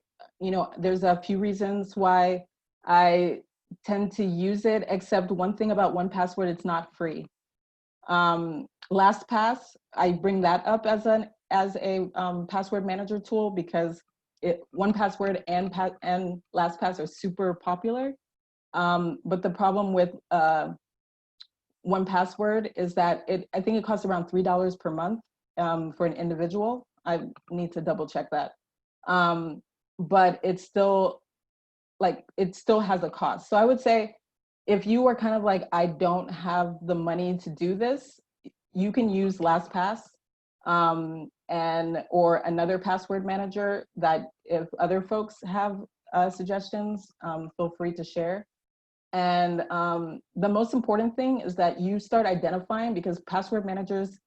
there's a few reasons why I tend to use it, except one thing about 1Password, it's not free. LastPass, I bring that up as a password manager tool because 1Password and LastPass are super popular. But the problem with 1Password is that I think it costs around $3 per month for an individual. I need to double check that. But it still has a cost. So I would say if you are kind of like, I don't have the money to do this, you can use LastPass or another password manager that if other folks have suggestions, feel free to share. And the most important thing is that you start identifying, because password managers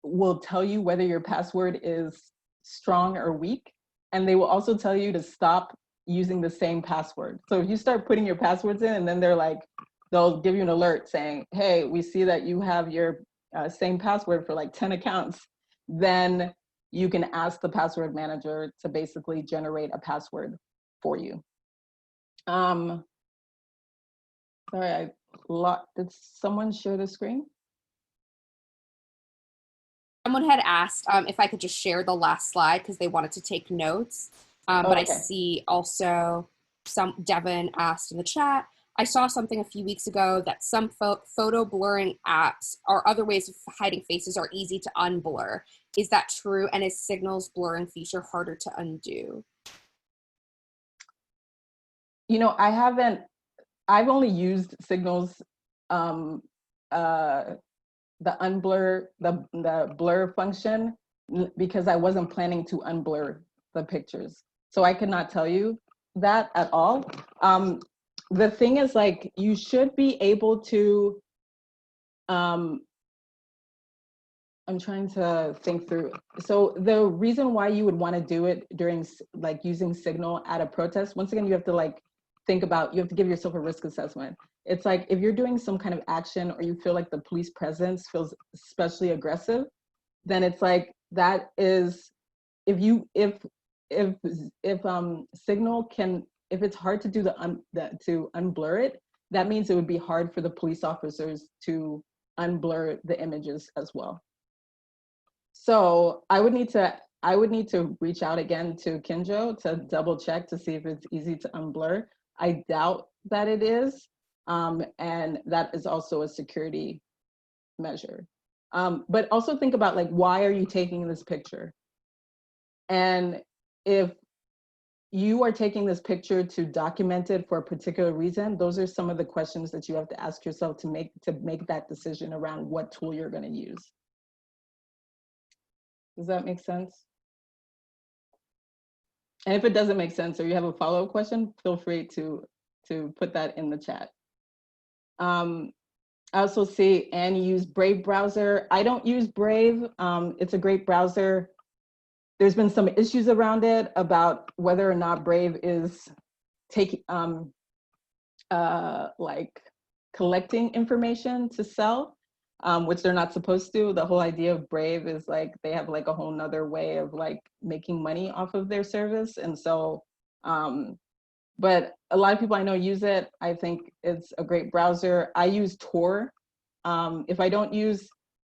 will tell you whether your password is strong or weak. And they will also tell you to stop using the same password. So if you start putting your passwords in and then they'll give you an alert saying, hey, we see that you have your same password for like 10 accounts, then you can ask the password manager to basically generate a password for you. Sorry, did someone share the screen? Someone had asked if I could just share the last slide because they wanted to take notes. But okay. I see also Devin asked in the chat, I saw something a few weeks ago that some photo blurring apps or other ways of hiding faces are easy to unblur. Is that true? And is Signal's blurring feature harder to undo? I've only used Signal's the unblur, the blur function, because I wasn't planning to unblur the pictures. So I could not tell you that at all. The thing is, like, you should be able to, I'm trying to think through. So the reason why you would want to do it during like using Signal at a protest, once again, you have to you have to give yourself a risk assessment. It's like if you're doing some kind of action or you feel like the police presence feels especially aggressive, then it's like that is, if Signal can, if it's hard to do to unblur it, that means it would be hard for the police officers to unblur the images as well. So I would need to reach out again to Kinjo to double check to see if it's easy to unblur. I doubt that it is. And that is also a security measure. But also think about, like, why are you taking this picture? And if you are taking this picture to document it for a particular reason, those are some of the questions that you have to ask yourself to make that decision around what tool you're going to use. Does that make sense? And if it doesn't make sense or you have a follow-up question, feel free to put that in the chat. I also see Anne use Brave browser. I don't use Brave. It's a great browser. There's been some issues around it about whether or not Brave is taking like collecting information to sell, which they're not supposed to. The whole idea of Brave is like they have like a whole nother way of like making money off of their service. And so, but a lot of people I know use it. I think it's a great browser. I use Tor. If I don't use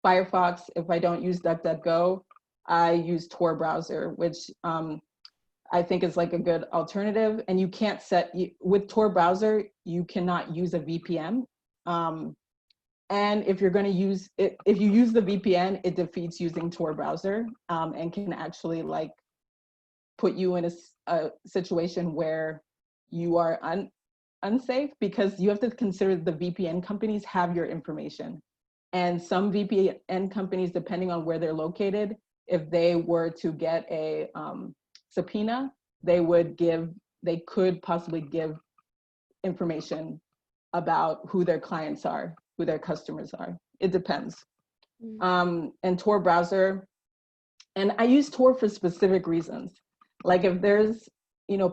Firefox, if I don't use DuckDuckGo, I use Tor browser, which I think is like a good alternative. And you can't with Tor browser, you cannot use a VPN. And if you're going to use it, if you use the VPN, it defeats using Tor browser and can actually like put you in a situation where you are unsafe, because you have to consider the VPN companies have your information. And some VPN companies, depending on where they're located, if they were to get a subpoena, they could possibly give information about who their clients are, who their customers are. It depends. Mm. And Tor browser, and I use Tor for specific reasons. Like if there's,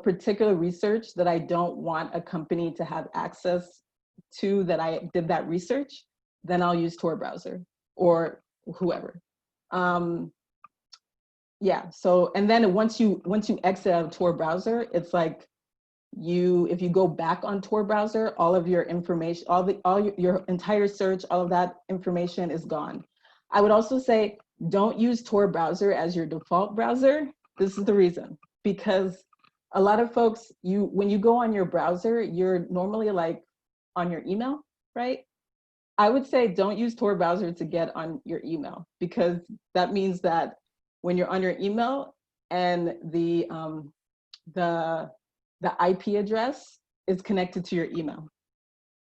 particular research that I don't want a company to have access to, that I did that research, then I'll use Tor browser or whoever. Yeah, so, and then once you exit out of Tor browser, it's like if you go back on Tor browser, all of your information, your entire search, all of that information is gone. I would also say, don't use Tor browser as your default browser. This is the reason, because a lot of folks, when you go on your browser, you're normally like on your email, right? I would say don't use Tor browser to get on your email, because that means that when you're on your email and the IP address is connected to your email.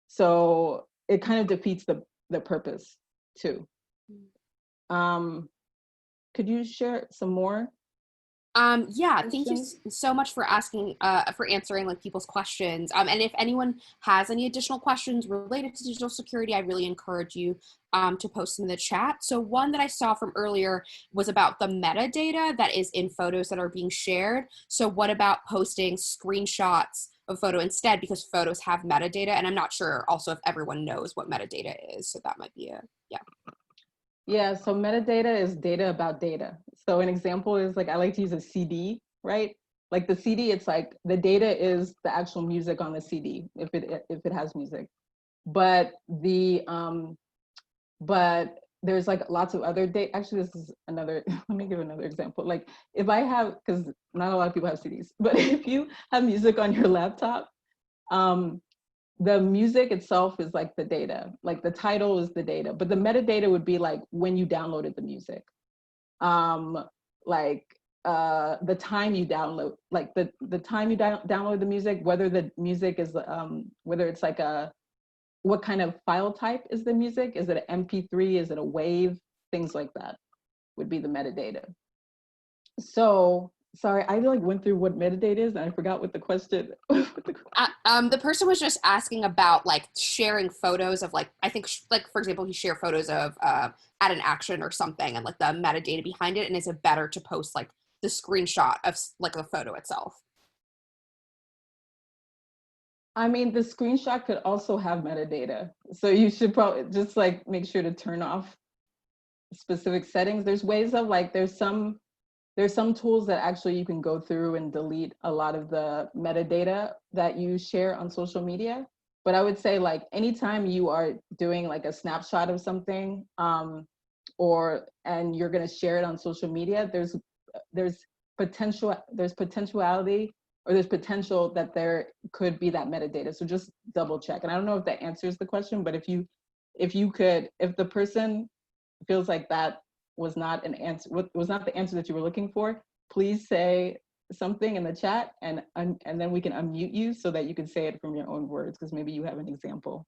So it kind of defeats the purpose too. Could you share some more? Yeah, thank you so much for answering like people's questions. And if anyone has any additional questions related to digital security, I really encourage you to post them in the chat. So one that I saw from earlier was about the metadata that is in photos that are being shared. So what about posting screenshots of photo instead, because photos have metadata, and I'm not sure also if everyone knows what metadata is. So that might be yeah. Yeah, so metadata is data about data. So an example is like, I like to use a CD, right? Like the CD, it's like the data is the actual music on the CD, if it has music. But but there's like lots of other data. Actually, this is another, let me give another example. Like if I have, because not a lot of people have CDs, but if you have music on your laptop, the music itself is like the data, like the title is the data, but the metadata would be like when you downloaded the music, the time you download, like the time you download the music, whether the music is, whether it's like what kind of file type is the music? Is it an MP3? Is it a WAV? Things like that would be the metadata. So, sorry, I like went through what metadata is and I forgot what the question. The person was just asking about like sharing photos of like, I think like, for example, you share photos of at an action or something and like the metadata behind it. And is it better to post like the screenshot of like the photo itself? I mean, the screenshot could also have metadata. So you should probably just like make sure to turn off specific settings. There's ways of like, there's some tools that actually you can go through and delete a lot of the metadata that you share on social media. But I would say like anytime you are doing like a snapshot of something and you're gonna share it on social media, there's potential that there could be that metadata. So just double check. And I don't know if that answers the question, but if the person feels like that was not an answer, was not the answer that you were looking for, please say something in the chat and then we can unmute you so that you can say it from your own words, because maybe you have an example.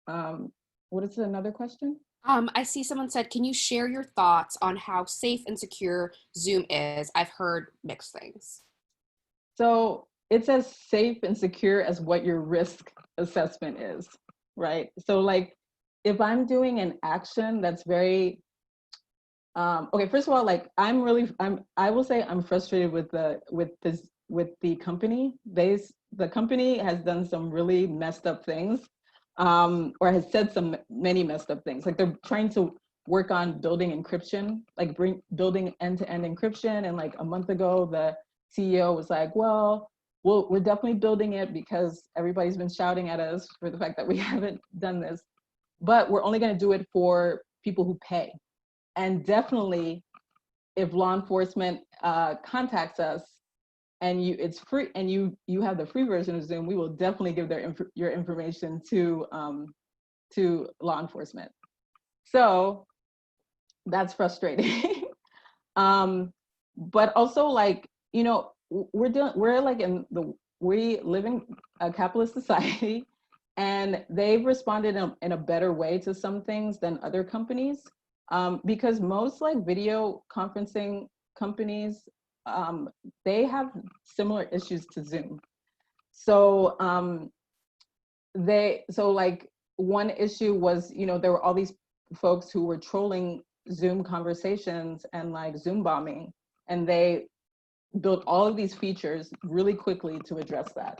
What is another question? I see someone said, can you share your thoughts on how safe and secure Zoom is? I've heard mixed things. So it's as safe and secure as what your risk assessment is, right? So like, if I'm doing an action that's very, okay, first of all, like I will say I'm frustrated with the company. The company has done some really messed up things, or has said many messed up things. Like they're trying to work on building encryption, like building end-to-end encryption. And like a month ago, the CEO was like, well, we're definitely building it because everybody's been shouting at us for the fact that we haven't done this. But we're only going to do it for people who pay. And definitely, if law enforcement contacts us and it's free and you have the free version of Zoom, we will definitely give your information to law enforcement. So that's frustrating. But also, like, we live in a capitalist society. And they've responded in a better way to some things than other companies, because most like video conferencing companies, they have similar issues to Zoom. So so like one issue was, there were all these folks who were trolling Zoom conversations and like Zoom bombing, and they built all of these features really quickly to address that.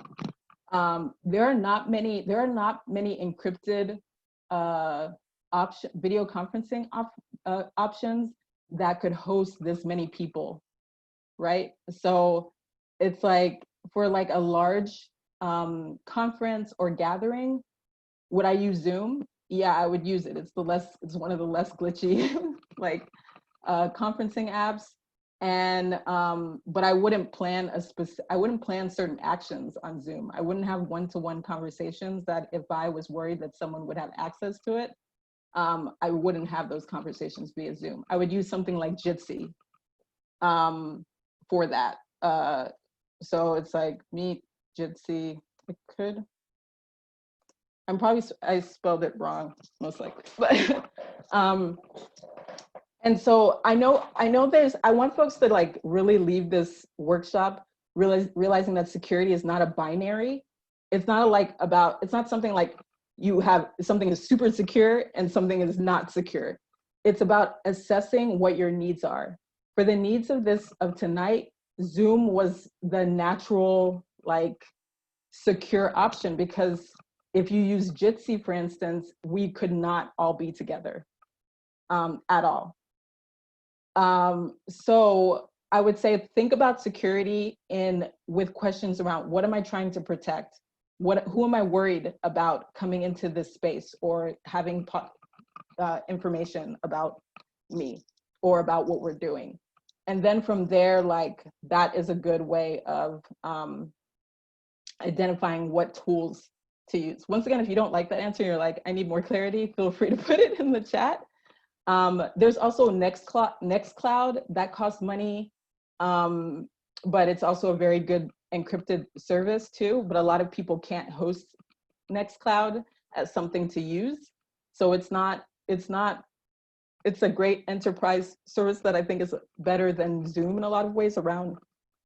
There are not many encrypted video conferencing options that could host this many people, right? So it's like for like a large conference or gathering, would I use Zoom? Yeah, I would use it. It's one of the less glitchy like conferencing apps. And but I wouldn't plan certain actions on Zoom. I wouldn't have one-to-one conversations that if I was worried that someone would have access to it, I wouldn't have those conversations via Zoom. I would use something like Jitsi for that. So it's like Meet, Jitsi. I spelled it wrong, most likely, but and so I know I want folks to like really leave this workshop realizing that security is not a binary. It's not it's not something like you have something is super secure and something is not secure. It's about assessing what your needs are. For the needs of tonight, Zoom was the natural like secure option, because if you use Jitsi, for instance, we could not all be together at all. So I would say think about security with questions around what am I trying to protect? Who am I worried about coming into this space or having information about me or about what we're doing? And then from there, like that is a good way of identifying what tools to use. Once again, if you don't like that answer, you're like, I need more clarity, feel free to put it in the chat. There's also Nextcloud that costs money, but it's also a very good encrypted service too, but a lot of people can't host Nextcloud as something to use. So it's a great enterprise service that I think is better than Zoom in a lot of ways around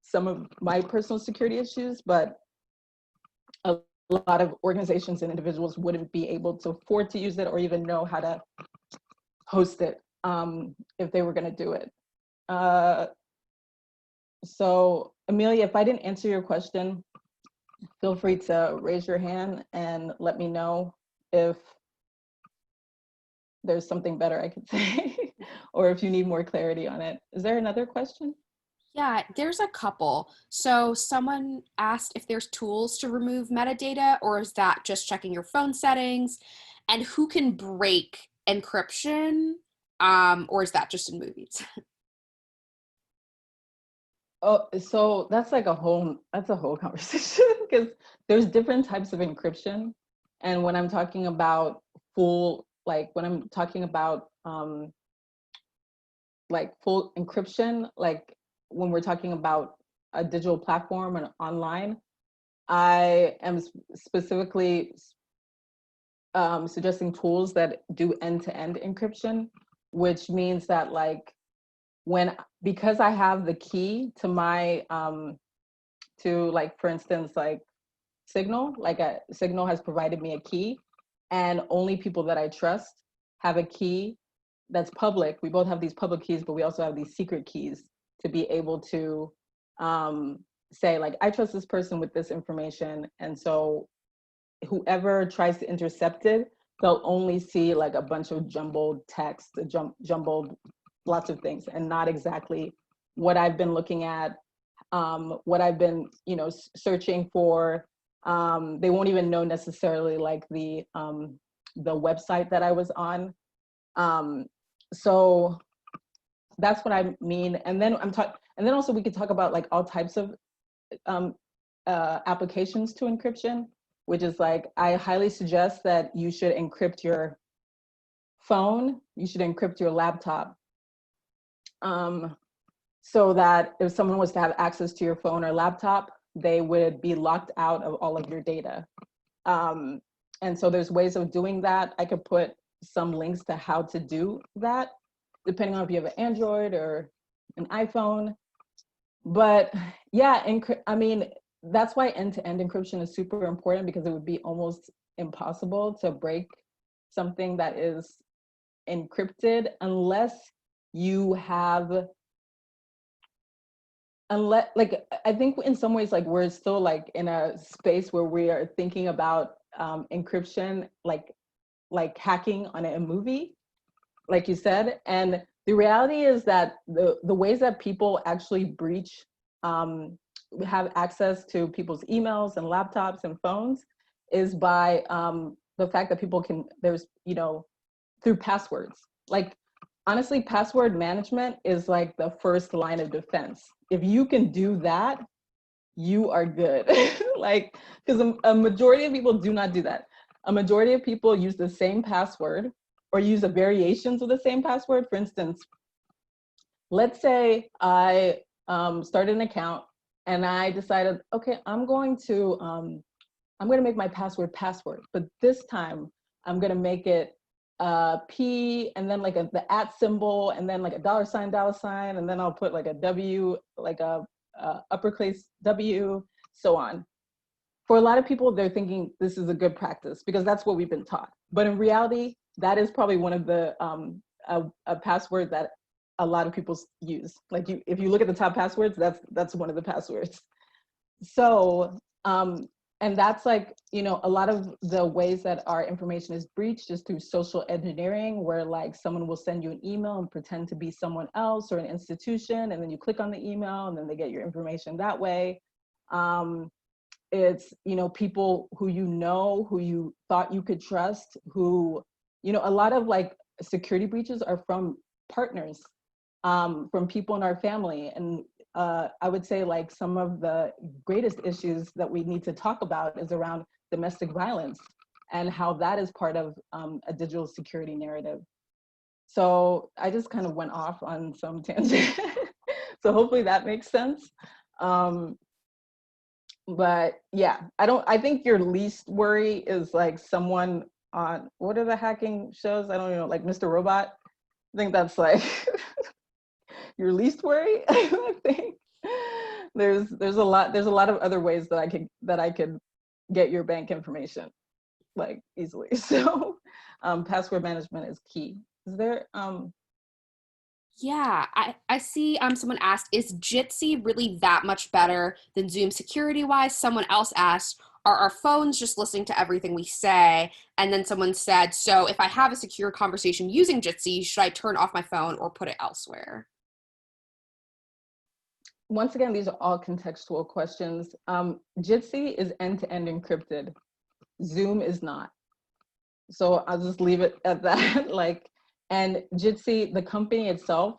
some of my personal security issues, but a lot of organizations and individuals wouldn't be able to afford to use it or even know how to host it if they were going to do it. So Amelia, if I didn't answer your question, feel free to raise your hand and let me know if there's something better I could say or if you need more clarity on it. Is there another question? Yeah, there's a couple. So someone asked if there's tools to remove metadata, or is that just checking your phone settings? And who can break encryption, or is that just in movies? Oh, so that's like a whole conversation because there's different types of encryption. And when I'm talking about full encryption, like when we're talking about a digital platform and online, I am specifically suggesting tools that do end-to-end encryption, which means that like because I have the key to my for instance, like Signal, Signal has provided me a key, and only people that I trust have a key that's public. We both have these public keys, but we also have these secret keys to be able to say like, I trust this person with this information. And so whoever tries to intercept it, they'll only see like a bunch of jumbled text, jumbled lots of things, and not exactly what I've been looking at, what I've been, searching for. They won't even know necessarily like the website that I was on. So that's what I mean. And then also we could talk about like all types of applications to encryption, which is like, I highly suggest that you should encrypt your phone, you should encrypt your laptop, so that if someone was to have access to your phone or laptop, they would be locked out of all of your data. And so there's ways of doing that. I could put some links to how to do that, depending on if you have an Android or an iPhone. But yeah, I mean, that's why end-to-end encryption is super important, because it would be almost impossible to break something that is encrypted unless you have, like, I think in some ways, like, we're still like in a space where we are thinking about encryption like hacking on a movie, like you said. And the reality is that the ways that people actually breach, have access to people's emails and laptops and phones is by the fact that people can, there's, you know, through passwords. Like, honestly, password management is like the first line of defense. If you can do that, you are good. Like, because a majority of people do not do that. A majority of people use the same password or use the variations of the same password. For instance, let's say I started an account and I decided, okay, I'm going to make my password, but this time I'm going to make it P and then like the @ symbol and then like a $, and then I'll put like a W, like a uppercase W, so on. For a lot of people, they're thinking this is a good practice because that's what we've been taught. But in reality, that is probably one of the a password that a lot of people use. Like, if you look at the top passwords, that's one of the passwords. So, and that's like, you know, a lot of the ways that our information is breached is through social engineering, where like someone will send you an email and pretend to be someone else or an institution, and then you click on the email and then they get your information that way. It's, you know, people who you thought you could trust, who, you know, a lot of like security breaches are from partners, from people in our family. And I would say like some of the greatest issues that we need to talk about is around domestic violence and how that is part of a digital security narrative. So I just kind of went off on some tangent. So hopefully that makes sense. But yeah, I think your least worry is like someone on, what are the hacking shows? I don't know, like Mr. Robot. I think that's like your least worry. I think there's a lot of other ways that I could get your bank information like easily. So password management is key. Is there Yeah, I see someone asked, is Jitsi really that much better than Zoom security wise? Someone else asked, are our phones just listening to everything we say? And then someone said, so if I have a secure conversation using Jitsi, should I turn off my phone or put it elsewhere? Once again, these are all contextual questions. Jitsi is end-to-end encrypted. Zoom is not. So I'll just leave it at that. Like, and Jitsi, the company itself,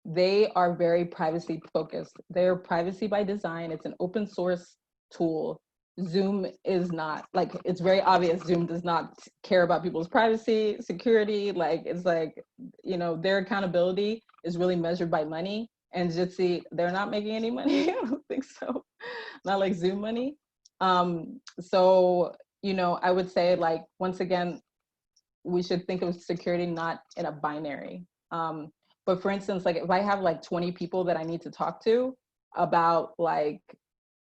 they are very privacy focused. They're privacy by design. It's an open source tool. Zoom is not. Like, it's very obvious Zoom does not care about people's privacy, security. Like, it's like, you know, their accountability is really measured by money. And Jitsi, they're not making any money. I don't think so. Not like Zoom money. So, you know, I would say, like, once again, we should think of security not in a binary. But for instance, like if I have like 20 people that I need to talk to about like,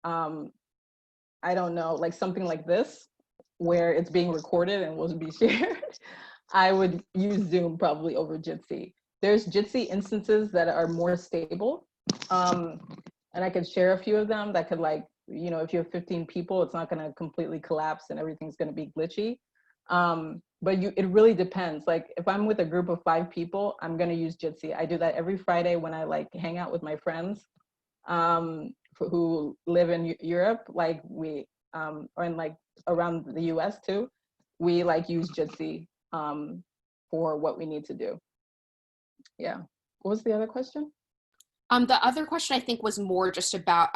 I don't know, like something like this, where it's being recorded and will be shared, I would use Zoom probably over Jitsi. There's Jitsi instances that are more stable. And I could share a few of them that could, like, you know, if you have 15 people, it's not gonna completely collapse and everything's gonna be glitchy. But it really depends. Like if I'm with a group of 5 people, I'm gonna use Jitsi. I do that every Friday when I like hang out with my friends who live in Europe, like we, or in like around the US too. We like use Jitsi for what we need to do. Yeah. What was the other question? The other question I think was more just about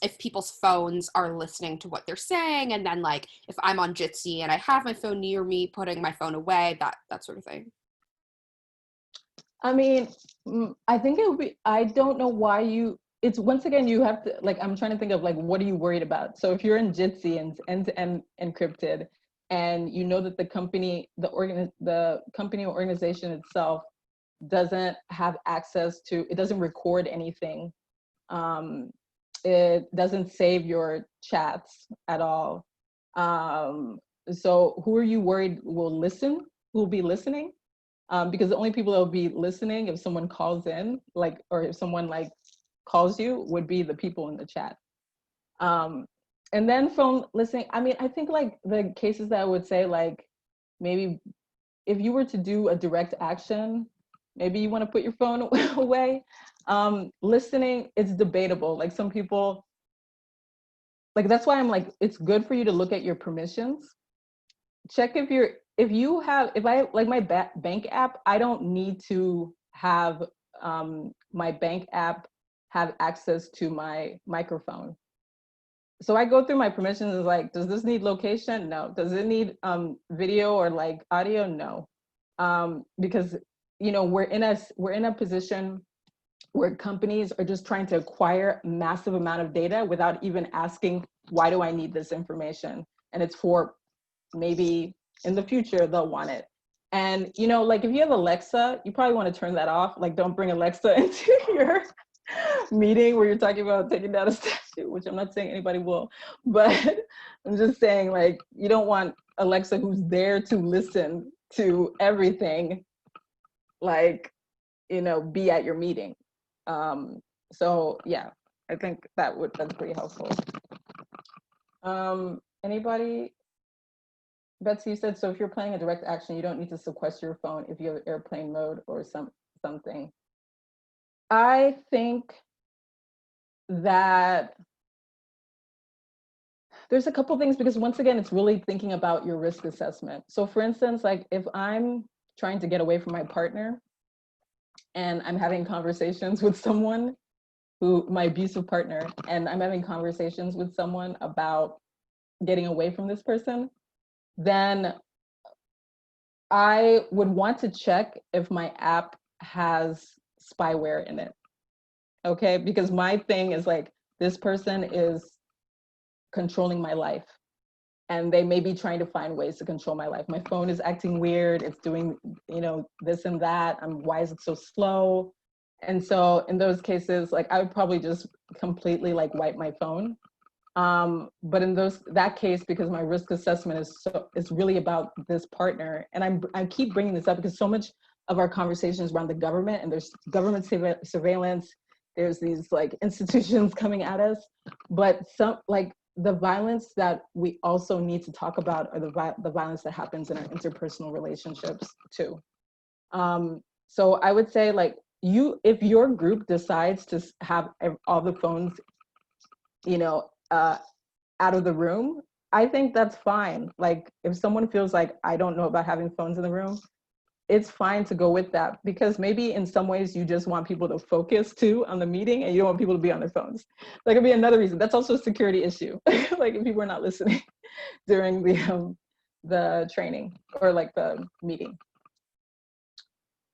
if people's phones are listening to what they're saying, and then like if I'm on Jitsi and I have my phone near me, putting my phone away, that sort of thing. I mean, I think it would be, I don't know why it's once again, you have to, like, I'm trying to think of like, what are you worried about? So if you're in Jitsi and end-to-end encrypted, and you know that the company, the company or organization itself doesn't have access to, it doesn't record anything. It doesn't save your chats at all. So who are you worried will listen, who will be listening? Because the only people that will be listening if someone calls in, like, or if someone like calls you, would be the people in the chat. And then phone listening, I mean, I think like the cases that I would say, like, maybe if you were to do a direct action, maybe you want to put your phone away. Listening, it's debatable. Like some people, like that's why I'm like, it's good for you to look at your permissions. Check if I like my bank app, I don't need to have my bank app have access to my microphone. So I go through my permissions and like, does this need location? No. Does it need video or like audio? No. Because we're in a position where companies are just trying to acquire massive amount of data without even asking, why do I need this information? And it's for maybe in the future they'll want it. And like if you have Alexa, you probably want to turn that off. Like don't bring Alexa into your meeting where you're talking about taking down a statue, which I'm not saying anybody will, but I'm just saying like you don't want Alexa, who's there to listen to everything, like be at your meeting. So yeah, I think that's pretty helpful. Anybody? Betsy, you said, so if you're playing a direct action, you don't need to sequester your phone if you have airplane mode or something. I think that there's a couple things, because once again, it's really thinking about your risk assessment. So for instance, like if I'm trying to get away from my partner and I'm having conversations with someone my abusive partner, and I'm having conversations with someone about getting away from this person, then I would want to check if my app has spyware in it. Okay, because my thing is like, this person is controlling my life and they may be trying to find ways to control my life. My phone is acting weird, it's doing this and that, why is it so slow? And so in those cases, like I would probably just completely like wipe my phone. But in that case, because my risk assessment is really about this partner, and I keep bringing this up because so much of our conversations around the government, and there's government surveillance, there's these like institutions coming at us, but some like the violence that we also need to talk about are the violence that happens in our interpersonal relationships too. So I would say like if your group decides to have all the phones, out of the room, I think that's fine. Like if someone feels like I don't know about having phones in the room, it's fine to go with that, because maybe in some ways you just want people to focus too on the meeting and you don't want people to be on their phones. That could be another reason. That's also a security issue. Like if people are not listening during the training or like the meeting.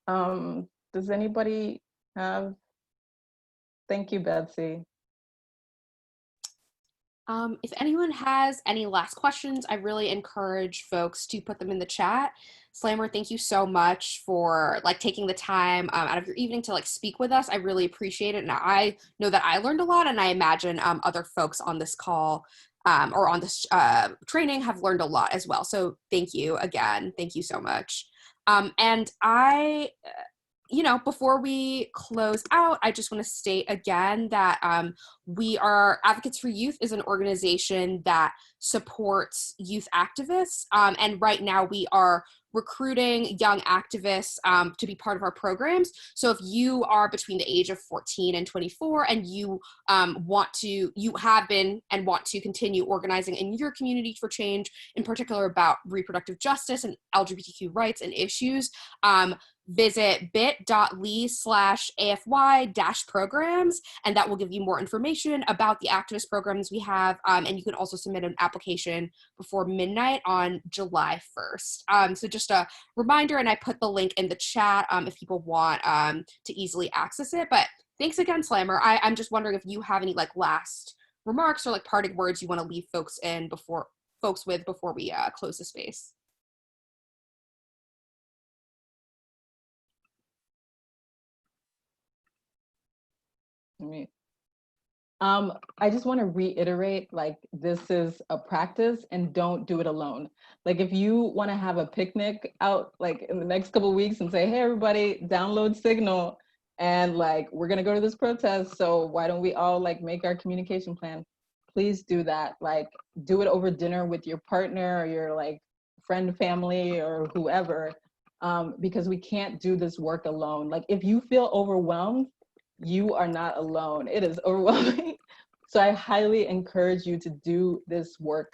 Does anybody have? Thank you, Betsy. If anyone has any last questions, I really encourage folks to put them in the chat. Slammer, thank you so much for like taking the time out of your evening to like speak with us. I really appreciate it. And I know that I learned a lot, and I imagine other folks on this call or on this training have learned a lot as well. So thank you again. Thank you so much. And I before we close out, I just want to state again that we are Advocates for Youth is an organization that supports youth activists. And right now we are recruiting young activists to be part of our programs. So if you are between the age of 14 and 24 and you have been and want to continue organizing in your community for change, in particular about reproductive justice and LGBTQ rights and issues, visit bit.ly/AFY-programs, and that will give you more information about the activist programs we have. And you can also submit an application before midnight on July 1st. So just a reminder, and I put the link in the chat if people want to easily access it. But thanks again, Slammer. I'm just wondering if you have any like last remarks or like parting words you want to leave folks with before we close the space. Me. I just want to reiterate, like, this is a practice and don't do it alone. Like, if you want to have a picnic out like in the next couple of weeks and say, hey, everybody, download Signal and like, we're going to go to this protest. So why don't we all like make our communication plan? Please do that. Like, do it over dinner with your partner or your like friend, family, or whoever, because we can't do this work alone. Like, if you feel overwhelmed, you are not alone. It is overwhelming. So I highly encourage you to do this work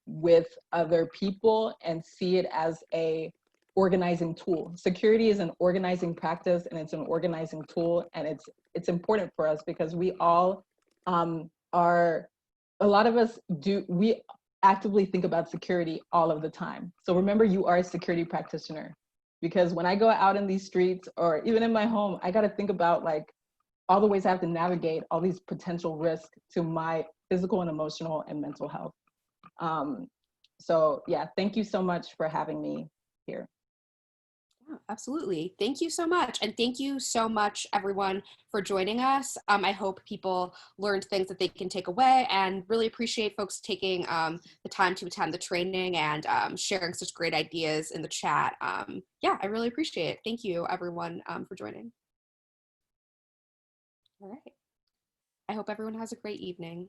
with other people and see it as a organizing tool. Security is an organizing practice and it's an organizing tool, and it's important for us because we all are, a lot of us we actively think about security all of the time. So remember, you are a security practitioner, because when I go out in these streets or even in my home, I got to think about like all the ways I have to navigate all these potential risks to my physical and emotional and mental health. So yeah, thank you so much for having me here. Yeah, absolutely. Thank you so much. And thank you so much, everyone, for joining us. I hope people learned things that they can take away, and really appreciate folks taking the time to attend the training and sharing such great ideas in the chat. Yeah, I really appreciate it. Thank you, everyone, for joining. All right. I hope everyone has a great evening.